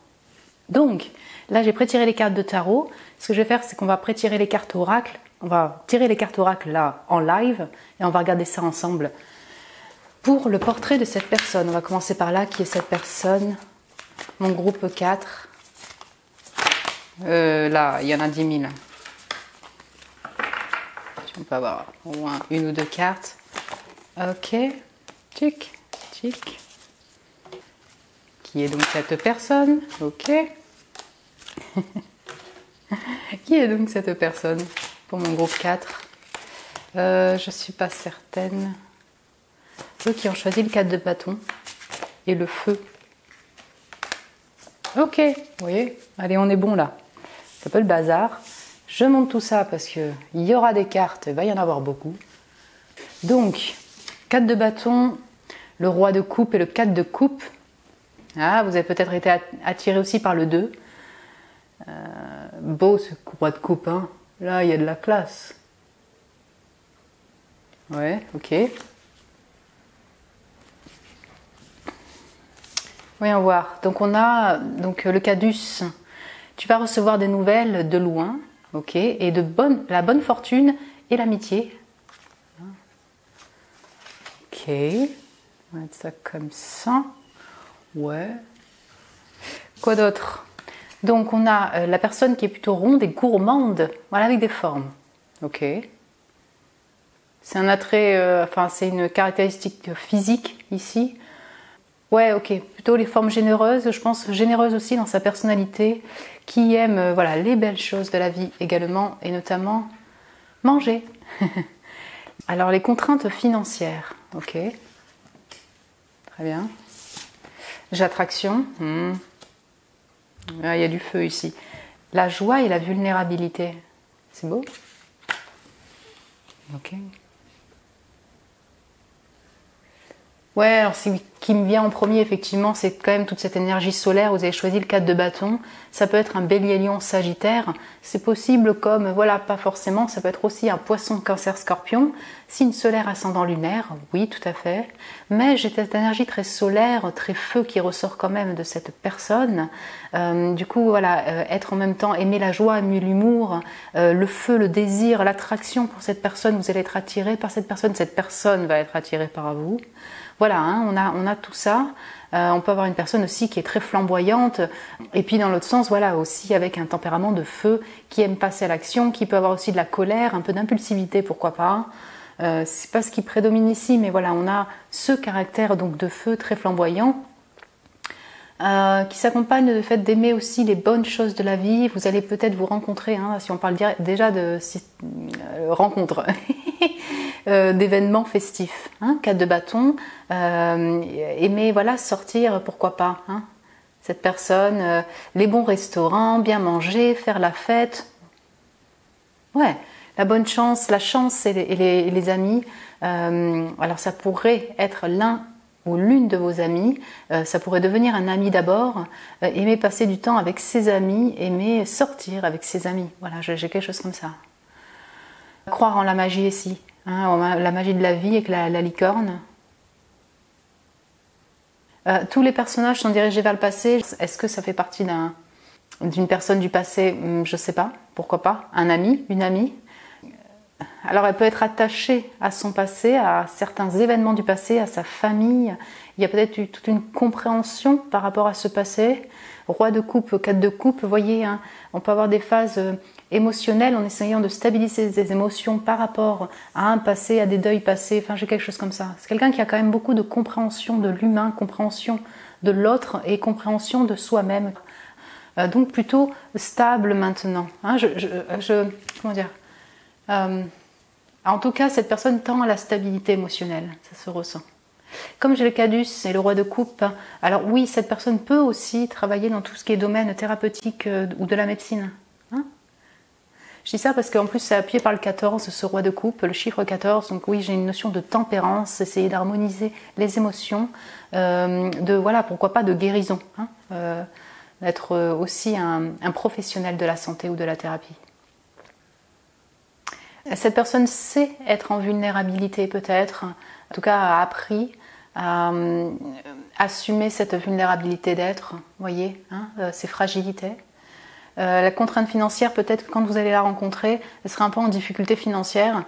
Donc, là j'ai pré-tiré les cartes de tarot. Ce que je vais faire, c'est qu'on va pré-tirer les cartes oracle. On va tirer les cartes oracle là en live et on va regarder ça ensemble. Pour le portrait de cette personne, on va commencer par là. Qui est cette personne? Mon groupe 4. Là, il y en a 10 000. On peut avoir au moins 1 ou 2 cartes. Ok. Tic, tic. Qui est donc cette personne? Ok. Qui est donc cette personne pour mon groupe 4? Je ne suis pas certaine. Ceux qui ont choisi le 4 de bâton et le feu. Ok, vous voyez, allez, on est bon là. C'est un peu le bazar. Je monte tout ça parce qu'il y aura des cartes, il va y en avoir beaucoup. Donc, 4 de bâton, le roi de coupe et le 4 de coupe. Ah, vous avez peut-être été attiré aussi par le 2. Beau ce roi de coupe, hein. Là, il y a de la classe. Ouais, ok. Voyons voir. Donc on a le Cadus. Tu vas recevoir des nouvelles de loin, ok, et la bonne fortune et l'amitié. Ok. On va mettre ça comme ça. Ouais. Quoi d'autre? Donc on a la personne qui est plutôt ronde et gourmande, voilà, avec des formes. Ok. C'est un attrait, enfin c'est une caractéristique physique ici. Ouais, ok, plutôt les formes généreuses, je pense généreuse aussi dans sa personnalité, qui aime voilà, les belles choses de la vie également, et notamment manger. Alors les contraintes financières, ok, très bien. J'attraction, ah, il y a du feu ici. La joie et la vulnérabilité, c'est beau. Ok. Ouais, alors ce qui me vient en premier, effectivement, c'est quand même toute cette énergie solaire. Vous avez choisi le 4 de bâton. Ça peut être un bélier lion sagittaire. C'est possible comme, voilà, pas forcément. Ça peut être aussi un poisson cancer scorpion. Signe solaire ascendant lunaire, oui, tout à fait. Mais j'ai cette énergie très solaire, très feu qui ressort quand même de cette personne. Du coup, voilà, être en même temps, aimer la joie, aimer l'humour, le feu, le désir, l'attraction pour cette personne. Vous allez être attiré par cette personne va être attirée par vous. Voilà, hein, on a tout ça. On peut avoir une personne aussi qui est très flamboyante. Et puis dans l'autre sens, voilà, aussi avec un tempérament de feu qui aime passer à l'action, qui peut avoir aussi de la colère, un peu d'impulsivité, pourquoi pas. C'est pas ce qui prédomine ici, mais voilà, on a ce caractère donc de feu très flamboyant. Qui s'accompagne du fait d'aimer aussi les bonnes choses de la vie. Vous allez peut-être vous rencontrer, hein, si on parle déjà de rencontres, d'événements festifs. Hein, 4 de bâton, aimer voilà, sortir, pourquoi pas. Hein, cette personne, les bons restaurants, bien manger, faire la fête. Ouais, la bonne chance, la chance et les amis. Alors ça pourrait être l'un ou l'une de vos amies, ça pourrait devenir un ami d'abord, aimer passer du temps avec ses amis, aimer sortir avec ses amis. Voilà, j'ai quelque chose comme ça. Croire en la magie ici, hein, la magie de la vie avec la licorne. Tous les personnages sont dirigés vers le passé. Est-ce que ça fait partie d'une personne du passé? Je ne sais pas, pourquoi pas. Un ami, une amie. Alors elle peut être attachée à son passé, à certains événements du passé, à sa famille. Il y a peut-être eu toute une compréhension par rapport à ce passé. Roi de coupe, 4 de coupe, vous voyez, hein, on peut avoir des phases émotionnelles en essayant de stabiliser ses émotions par rapport à un passé, à des deuils passés. Enfin, j'ai quelque chose comme ça. C'est quelqu'un qui a quand même beaucoup de compréhension de l'humain, compréhension de l'autre et compréhension de soi-même. Donc plutôt stable maintenant. Hein, comment dire, en tout cas, cette personne tend à la stabilité émotionnelle, ça se ressent. Comme j'ai le Cadus et le roi de coupe, alors oui, cette personne peut aussi travailler dans tout ce qui est domaine thérapeutique ou de la médecine. Hein, je dis ça parce qu'en plus c'est appuyé par le 14, ce roi de coupe, le chiffre 14, donc oui, j'ai une notion de tempérance, essayer d'harmoniser les émotions, voilà, pourquoi pas de guérison, hein, d'être aussi un professionnel de la santé ou de la thérapie. Cette personne sait être en vulnérabilité peut-être, en tout cas a appris à assumer cette vulnérabilité d'être, voyez, hein, ses fragilités. La contrainte financière, peut-être que quand vous allez la rencontrer, elle sera un peu en difficulté financière.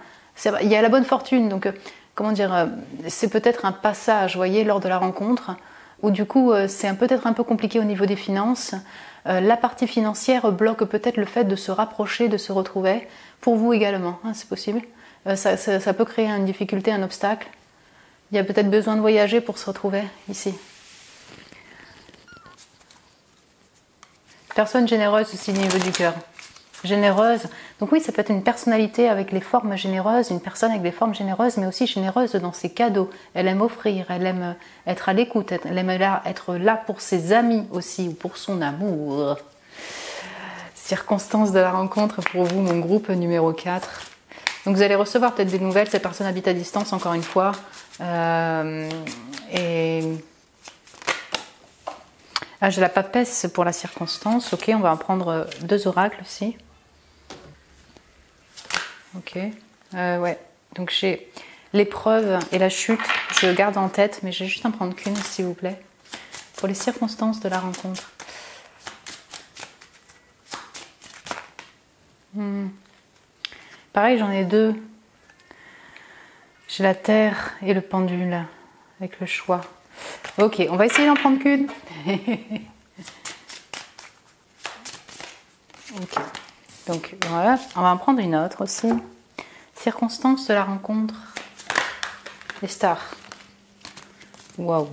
Il y a la bonne fortune, donc comment dire, c'est peut-être un passage, voyez, lors de la rencontre, où du coup c'est peut-être un peu compliqué au niveau des finances. La partie financière bloque peut-être le fait de se rapprocher, de se retrouver, pour vous également, hein, c'est possible. Ça peut créer une difficulté, un obstacle. Il y a peut-être besoin de voyager pour se retrouver ici. Personne généreuse aussi au niveau du cœur. Généreuse, donc oui, ça peut être une personnalité avec les formes généreuses, une personne avec des formes généreuses, mais aussi généreuse dans ses cadeaux. Elle aime offrir, elle aime être à l'écoute, elle aime être là pour ses amis aussi, ou pour son amour. Circonstances de la rencontre pour vous, mon groupe numéro 4. Donc vous allez recevoir peut-être des nouvelles, cette personne habite à distance encore une fois. J'ai la papesse pour la circonstance. Ok, on va en prendre 2 oracles aussi. Ok, ouais. Donc j'ai l'épreuve et la chute. Je le garde en tête, mais je vais juste en prendre qu'une, s'il vous plaît. Pour les circonstances de la rencontre. Pareil, j'en ai 2. J'ai la terre et le pendule, avec le choix. Ok, on va essayer d'en prendre qu'une. Ok, donc voilà, on va en prendre une autre aussi. Circonstances de la rencontre. Les stars. Waouh.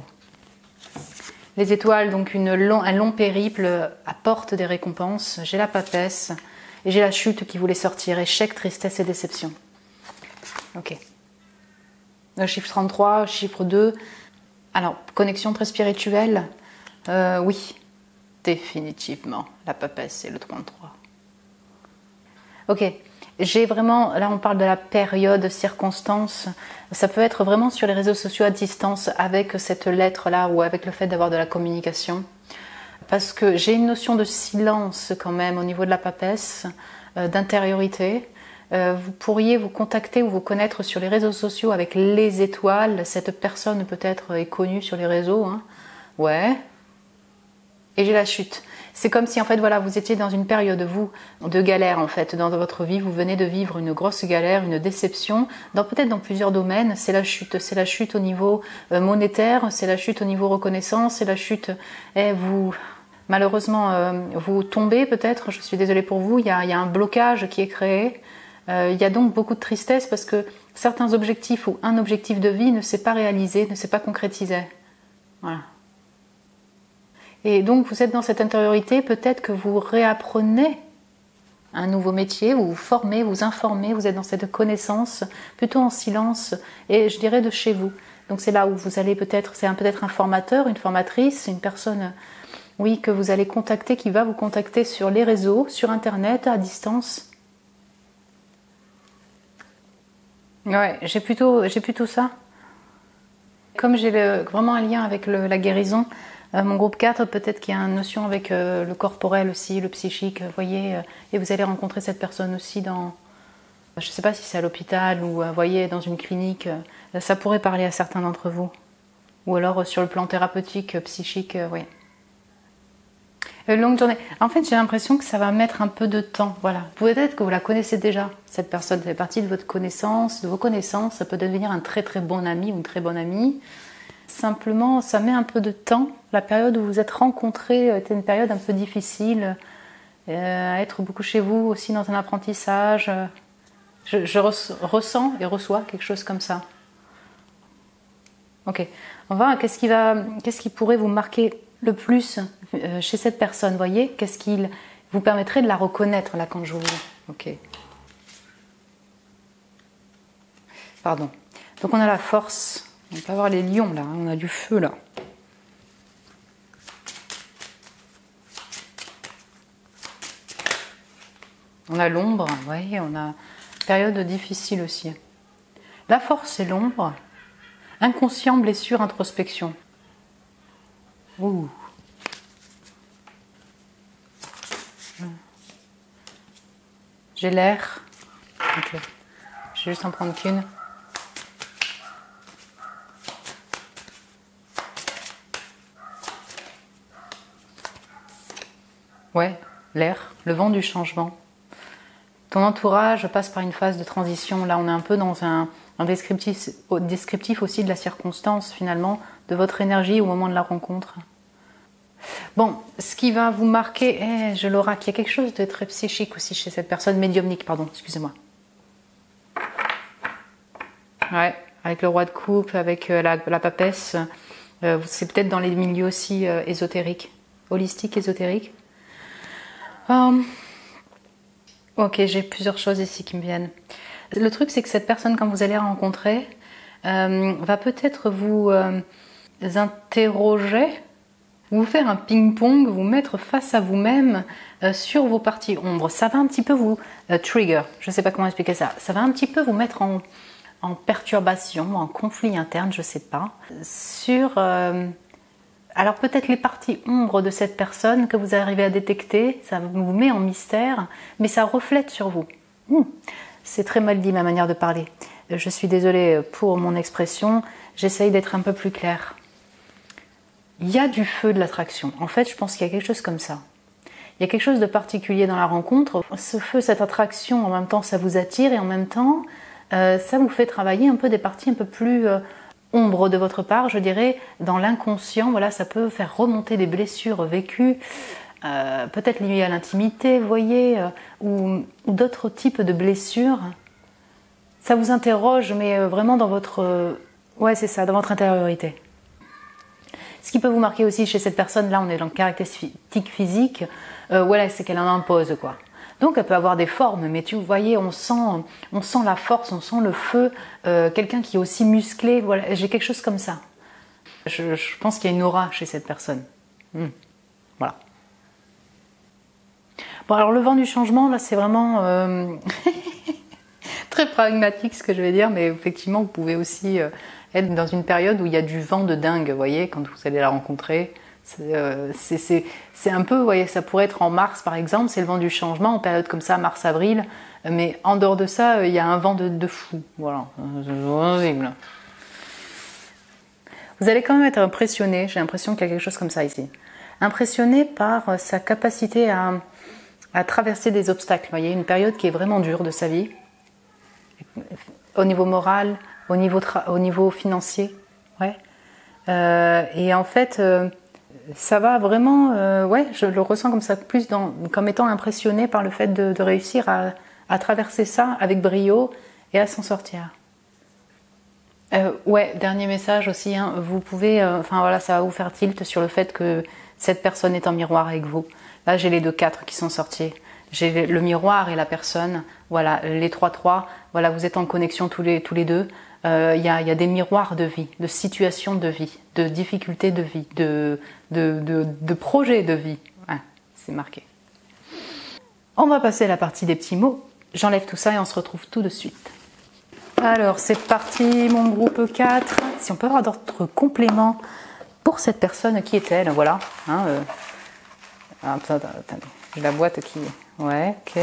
Les étoiles, donc un long périple apporte des récompenses. J'ai la papesse et j'ai la chute qui voulait sortir. Échec, tristesse et déception. Ok. Le chiffre 33, chiffre 2. Alors, connexion très spirituelle. Oui, définitivement. La papesse et le 33. Ok. J'ai vraiment, là on parle de la période, circonstance, ça peut être vraiment sur les réseaux sociaux à distance avec cette lettre-là ou avec le fait d'avoir de la communication. Parce que j'ai une notion de silence quand même au niveau de la papesse, d'intériorité. Vous pourriez vous contacter ou vous connaître sur les réseaux sociaux avec les étoiles. Cette personne peut-être est connue sur les réseaux. Hein. Ouais. Et j'ai la chute. C'est comme si en fait voilà vous étiez dans une période de galère en fait dans votre vie, vous venez de vivre une grosse galère, une déception, peut-être dans plusieurs domaines. C'est la chute au niveau monétaire, c'est la chute au niveau reconnaissance, c'est la chute. Et vous malheureusement vous tombez peut-être. Je suis désolée pour vous. Il y a un blocage qui est créé. Il y a donc beaucoup de tristesse parce que certains objectifs ou un objectif de vie ne s'est pas réalisé, ne s'est pas concrétisé. Voilà. Et donc vous êtes dans cette intériorité, peut-être que vous réapprenez un nouveau métier, vous vous formez, vous informez, vous êtes dans cette connaissance, plutôt en silence, et je dirais de chez vous. Donc c'est là où vous allez peut-être, peut-être un formateur, une formatrice, une personne, oui, que vous allez contacter, qui va vous contacter sur les réseaux, sur Internet, à distance. Ouais, j'ai plutôt ça. Comme j'ai vraiment un lien avec la guérison, mon groupe 4, peut-être qu'il y a une notion avec le corporel aussi, le psychique, vous voyez, et vous allez rencontrer cette personne aussi dans, je ne sais pas si c'est à l'hôpital ou, vous voyez, dans une clinique, ça pourrait parler à certains d'entre vous. Ou alors sur le plan thérapeutique, psychique, oui. Longue journée. En fait, j'ai l'impression que ça va mettre un peu de temps, voilà. Peut-être que vous la connaissez déjà, cette personne, ça fait partie de votre connaissance, de vos connaissances, ça peut devenir un très très bon ami ou une très bonne amie. Simplement, ça met un peu de temps. La période où vous êtes rencontrés était une période un peu difficile. À être beaucoup chez vous, aussi dans un apprentissage. Je ressens et reçois quelque chose comme ça. Ok. On va voir qu'est-ce qui pourrait vous marquer le plus chez cette personne, voyez? Qu'est-ce qui vous permettrait de la reconnaître là quand je vous... Ok. Pardon. Donc on a la force. On peut avoir les lions là, on a du feu là. On a l'ombre, vous voyez, on a période difficile aussi. La force et l'ombre. Inconscient, blessure, introspection. Ouh. J'ai l'air. Ok. Je vais juste en prendre qu'une. Ouais, l'air, le vent du changement. Ton entourage passe par une phase de transition. Là, on est un peu dans un descriptif aussi de la circonstance, finalement, de votre énergie au moment de la rencontre. Bon, ce qui va vous marquer, je l'oracle, il y a quelque chose de très psychique aussi chez cette personne, médiumnique, pardon, excusez-moi. Ouais, avec le roi de coupe, avec la papesse, c'est peut-être dans les milieux aussi ésotériques, holistiques, ésotériques. Ok, j'ai plusieurs choses ici qui me viennent. Le truc, c'est que cette personne, quand vous allez la rencontrer, va peut-être vous interroger, vous faire un ping-pong, vous mettre face à vous-même sur vos parties ombres. Ça va un petit peu vous trigger, je ne sais pas comment expliquer ça. Ça va un petit peu vous mettre en perturbation, en conflit interne, je ne sais pas. Alors peut-être les parties ombres de cette personne que vous arrivez à détecter, ça vous met en mystère, mais ça reflète sur vous. C'est très mal dit ma manière de parler. Je suis désolée pour mon expression, j'essaye d'être un peu plus claire. Il y a du feu de l'attraction. En fait, je pense qu'il y a quelque chose comme ça. Il y a quelque chose de particulier dans la rencontre. Ce feu, cette attraction, en même temps, ça vous attire et en même temps, ça vous fait travailler un peu des parties un peu plus ombres de votre part, je dirais, dans l'inconscient. Voilà, ça peut faire remonter des blessures vécues, peut-être liées à l'intimité, vous voyez, ou d'autres types de blessures. ça vous interroge, mais vraiment dans votre... ouais, c'est ça, dans votre intériorité. Ce qui peut vous marquer aussi chez cette personne, là on est dans le caractéristique physique, voilà, c'est qu'elle en impose, quoi. Donc elle peut avoir des formes, mais vous voyez, on sent la force, on sent le feu, quelqu'un qui est aussi musclé, voilà, j'ai quelque chose comme ça. Je pense qu'il y a une aura chez cette personne. Voilà. Bon, alors le vent du changement, là c'est vraiment très pragmatique ce que je vais dire, mais effectivement vous pouvez aussi être dans une période où il y a du vent de dingue, vous voyez, quand vous allez la rencontrer. C'est un peu, vous voyez, ça pourrait être en mars par exemple, c'est le vent du changement, en période comme ça, mars-avril, mais en dehors de ça, il y a un vent de fou, voilà, c'est horrible. Vous allez quand même être impressionné, j'ai l'impression qu'il y a quelque chose comme ça ici, impressionné par sa capacité à traverser des obstacles, vous voyez, une période qui est vraiment dure de sa vie, au niveau moral, au niveau financier, ouais. Et en fait, ça va vraiment, ouais, je le ressens comme ça, plus comme étant impressionné par le fait de réussir à traverser ça avec brio et à s'en sortir. Ouais, dernier message aussi, hein, vous pouvez, enfin voilà, ça va vous faire tilt sur le fait que cette personne est en miroir avec vous. Là, j'ai les 2-4 qui sont sortis. J'ai le miroir et la personne, voilà, les 3-3, voilà, vous êtes en connexion tous les deux. Il y a des miroirs de vie, de situations de vie, de difficultés de vie, de projets de vie. Ouais, c'est marqué. On va passer à la partie des petits mots. J'enlève tout ça et on se retrouve tout de suite. Alors, c'est parti, mon groupe 4. Si on peut avoir d'autres compléments pour cette personne, qui est-elle? Voilà. Hein, attendez, j'ai la boîte qui... Ouais, ok.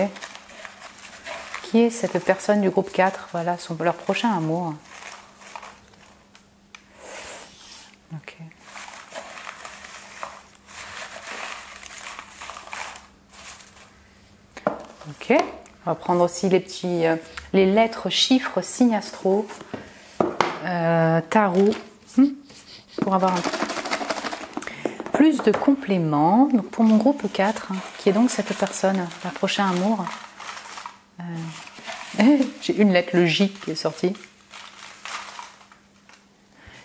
Qui est cette personne du groupe 4? Voilà, leur prochain amour. Ok. Ok. On va prendre aussi les lettres, chiffres, signes astro, tarot, pour avoir plus de compléments. Donc pour mon groupe 4, qui est donc cette personne, la prochain amour, j'ai une lettre, le J, qui est sortie.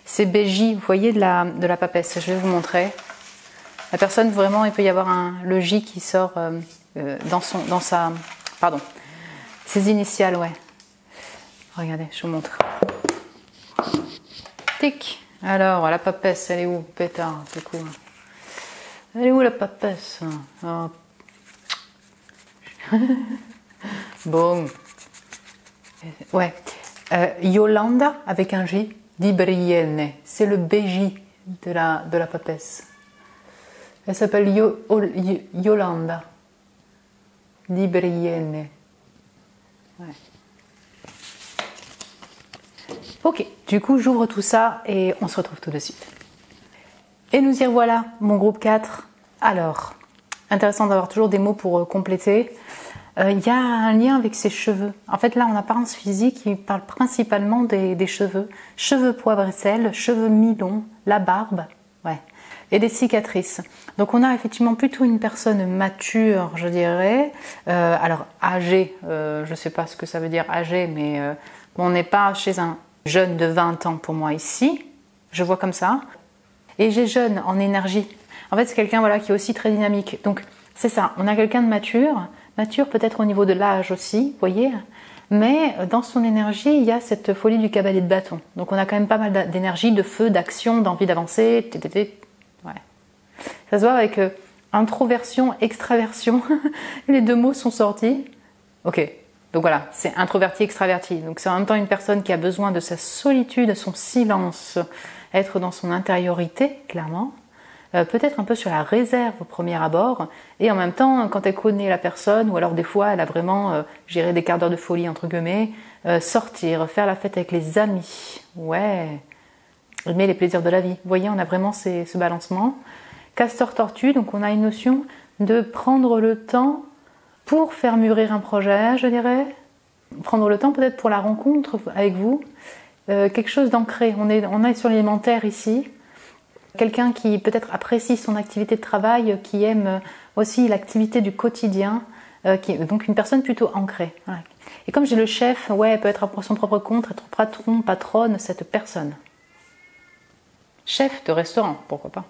C'est BJ, vous voyez, de la papesse. Je vais vous montrer. La personne, vraiment, il peut y avoir le J qui sort dans sa... Pardon. Ses initiales, ouais. Regardez, je vous montre. Tic. Alors, la papesse, elle est où? Pétard, c'est cool. Elle est où la papesse? Oh. Bon. Ouais. Yolanda, avec un J. Di Brienne, c'est le BJ de la papesse. Elle s'appelle Yolanda Di Brienne. Ouais. Ok, du coup j'ouvre tout ça et on se retrouve tout de suite. Et nous y revoilà, mon groupe 4. Alors, intéressant d'avoir toujours des mots pour compléter. Il y a un lien avec ses cheveux. En fait, là, en apparence physique, il parle principalement des cheveux. Cheveux poivre et sel, cheveux mi-longs, la barbe, ouais, et des cicatrices. Donc, on a effectivement plutôt une personne mature, je dirais. Alors, âgée, je ne sais pas ce que ça veut dire âgée, mais on n'est pas chez un jeune de 20 ans pour moi ici. Je vois comme ça. Et j'ai jeune en énergie. En fait, c'est quelqu'un voilà, qui est aussi très dynamique. Donc, c'est ça, on a quelqu'un de mature peut-être au niveau de l'âge aussi, vous voyez, mais dans son énergie, il y a cette folie du cavalier de bâton. Donc on a quand même pas mal d'énergie, de feu, d'action, d'envie d'avancer. Ouais. Ça se voit avec introversion, extraversion. Les deux mots sont sortis. Ok, donc voilà, c'est introverti, extraverti. Donc c'est en même temps une personne qui a besoin de sa solitude, de son silence, être dans son intériorité, clairement. Peut-être un peu sur la réserve au premier abord, et en même temps, quand elle connaît la personne, ou alors des fois, elle a vraiment géré des quarts d'heure de folie, entre guillemets, sortir, faire la fête avec les amis, ouais, aimer les plaisirs de la vie. Vous voyez, on a vraiment ce balancement. Castor-tortue, donc on a une notion de prendre le temps pour faire mûrir un projet, je dirais, prendre le temps peut-être pour la rencontre avec vous, quelque chose d'ancré. On est sur l'élémentaire ici. Quelqu'un qui peut-être apprécie son activité de travail, qui aime aussi l'activité du quotidien, donc une personne plutôt ancrée. Voilà. Et comme j'ai le chef, ouais, elle peut être à son propre compte, être patron, patronne, cette personne. Chef de restaurant, pourquoi pas.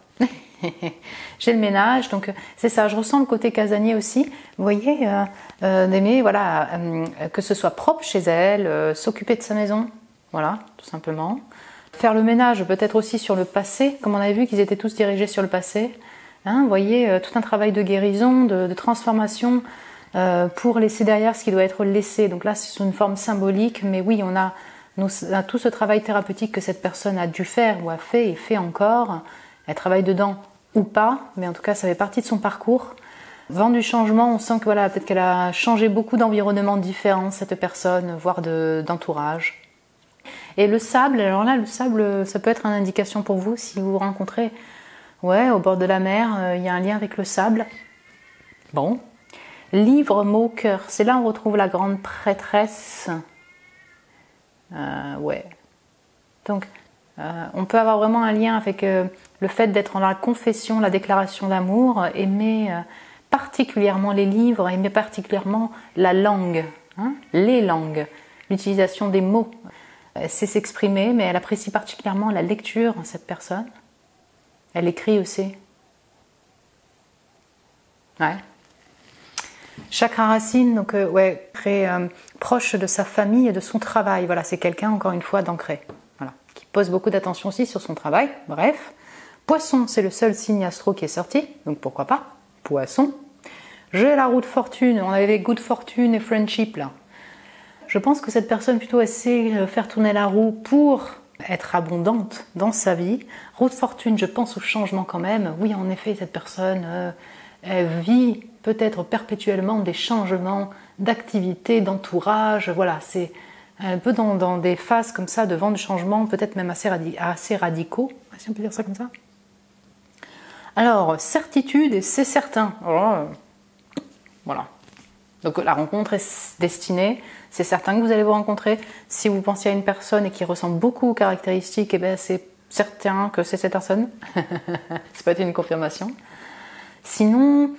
J'ai le ménage, donc c'est ça, je ressens le côté casanier aussi. Vous voyez, d'aimer, voilà, que ce soit propre chez elle, s'occuper de sa maison, voilà, tout simplement. Faire le ménage, peut-être aussi sur le passé, comme on avait vu qu'ils étaient tous dirigés sur le passé. Hein, vous voyez, tout un travail de guérison, de transformation pour laisser derrière ce qui doit être laissé. Donc là, c'est sous une forme symbolique, mais oui, on a tout ce travail thérapeutique que cette personne a dû faire ou a fait et fait encore. Elle travaille dedans ou pas, mais en tout cas ça fait partie de son parcours. Vent du changement, on sent que voilà, peut-être qu'elle a changé beaucoup d'environnements différents, cette personne, voire d'entourage. Et le sable, alors là le sable ça peut être une indication pour vous si vous vous rencontrez au bord de la mer, il y a un lien avec le sable. Bon. Livre, mot, cœur, c'est là où on retrouve la grande prêtresse. Donc on peut avoir vraiment un lien avec le fait d'être dans la confession, la déclaration d'amour, aimer particulièrement les livres, aimer particulièrement la langue, hein, les langues, l'utilisation des mots. Elle sait s'exprimer, mais elle apprécie particulièrement la lecture, cette personne. Elle écrit aussi. Ouais. Chakra racine, donc très proche de sa famille et de son travail. Voilà, c'est quelqu'un, encore une fois, d'ancré. Voilà, qui pose beaucoup d'attention aussi sur son travail. Bref. Poisson, c'est le seul signe astro qui est sorti, donc pourquoi pas. Poisson. J'ai la roue de fortune, on avait good fortune et friendship là. Je pense que cette personne plutôt essaie de faire tourner la roue pour être abondante dans sa vie. Roue de fortune, je pense au changement quand même. Oui, en effet, cette personne, elle vit peut-être perpétuellement des changements d'activité, d'entourage. Voilà, c'est un peu dans des phases comme ça de vent de changement, peut-être même assez radicaux, si on peut dire ça comme ça. Alors, certitude, et c'est certain. Voilà. Donc la rencontre est destinée, c'est certain que vous allez vous rencontrer. Si vous pensiez à une personne et qui ressemble beaucoup aux caractéristiques, eh bien c'est certain que c'est cette personne. Ça peut être une confirmation. Sinon,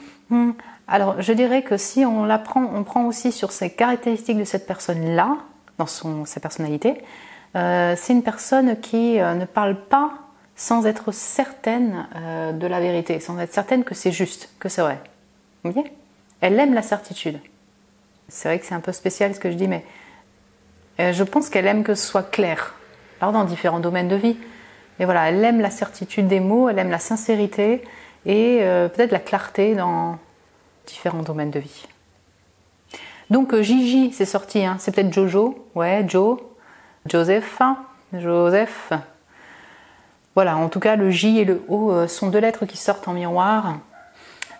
alors je dirais que si on prend aussi sur ces caractéristiques de cette personne-là, dans sa personnalité, c'est une personne qui ne parle pas sans être certaine de la vérité, sans être certaine que c'est juste, que c'est vrai. Vous voyez ? Elle aime la certitude. C'est vrai que c'est un peu spécial ce que je dis, mais je pense qu'elle aime que ce soit clair. Alors dans différents domaines de vie. Mais voilà, elle aime la certitude des mots, elle aime la sincérité et peut-être la clarté dans différents domaines de vie. Donc Gigi, c'est sorti, hein. C'est peut-être Jojo, ouais, Joseph. Voilà, en tout cas, le J et le O sont deux lettres qui sortent en miroir.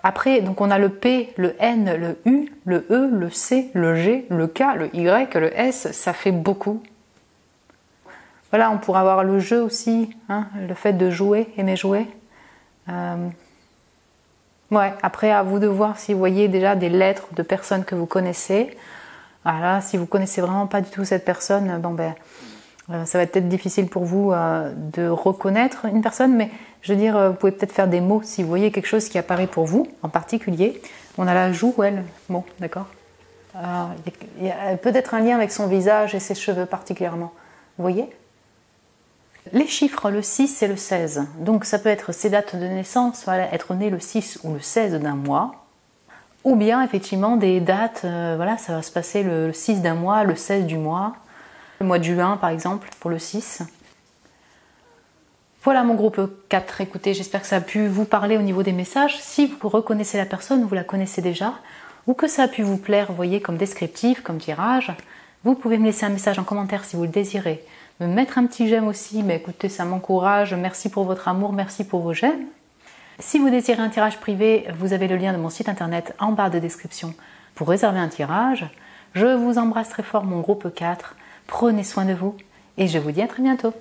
Après, donc on a le P, le N, le U, le E, le C, le G, le K, le Y, le S, ça fait beaucoup. Voilà, on pourrait avoir le jeu aussi, hein, le fait de jouer, aimer jouer. Ouais, après, à vous de voir si vous voyez déjà des lettres de personnes que vous connaissez. Voilà, si vous connaissez vraiment pas du tout cette personne, bon ben... ça va être peut-être difficile pour vous de reconnaître une personne, mais je veux dire, vous pouvez peut-être faire des mots si vous voyez quelque chose qui apparaît pour vous, en particulier. On a la joue, elle, bon, d'accord. Il y a peut-être un lien avec son visage et ses cheveux particulièrement. Vous voyez ? Les chiffres, le 6 et le 16. Donc ça peut être ses dates de naissance, soit être né le 6 ou le 16 d'un mois. Ou bien effectivement des dates, voilà, ça va se passer le 6 d'un mois, le 16 du mois. Le mois de juin par exemple pour le 6. Voilà mon groupe 4. Écoutez, j'espère que ça a pu vous parler au niveau des messages. Si vous reconnaissez la personne, vous la connaissez déjà, ou que ça a pu vous plaire, vous voyez, comme descriptif, comme tirage, vous pouvez me laisser un message en commentaire si vous le désirez. Me mettre un petit j'aime aussi, mais écoutez, ça m'encourage. Merci pour votre amour, merci pour vos j'aime. Si vous désirez un tirage privé, vous avez le lien de mon site internet en barre de description pour réserver un tirage. Je vous embrasse très fort mon groupe 4. Prenez soin de vous et je vous dis à très bientôt.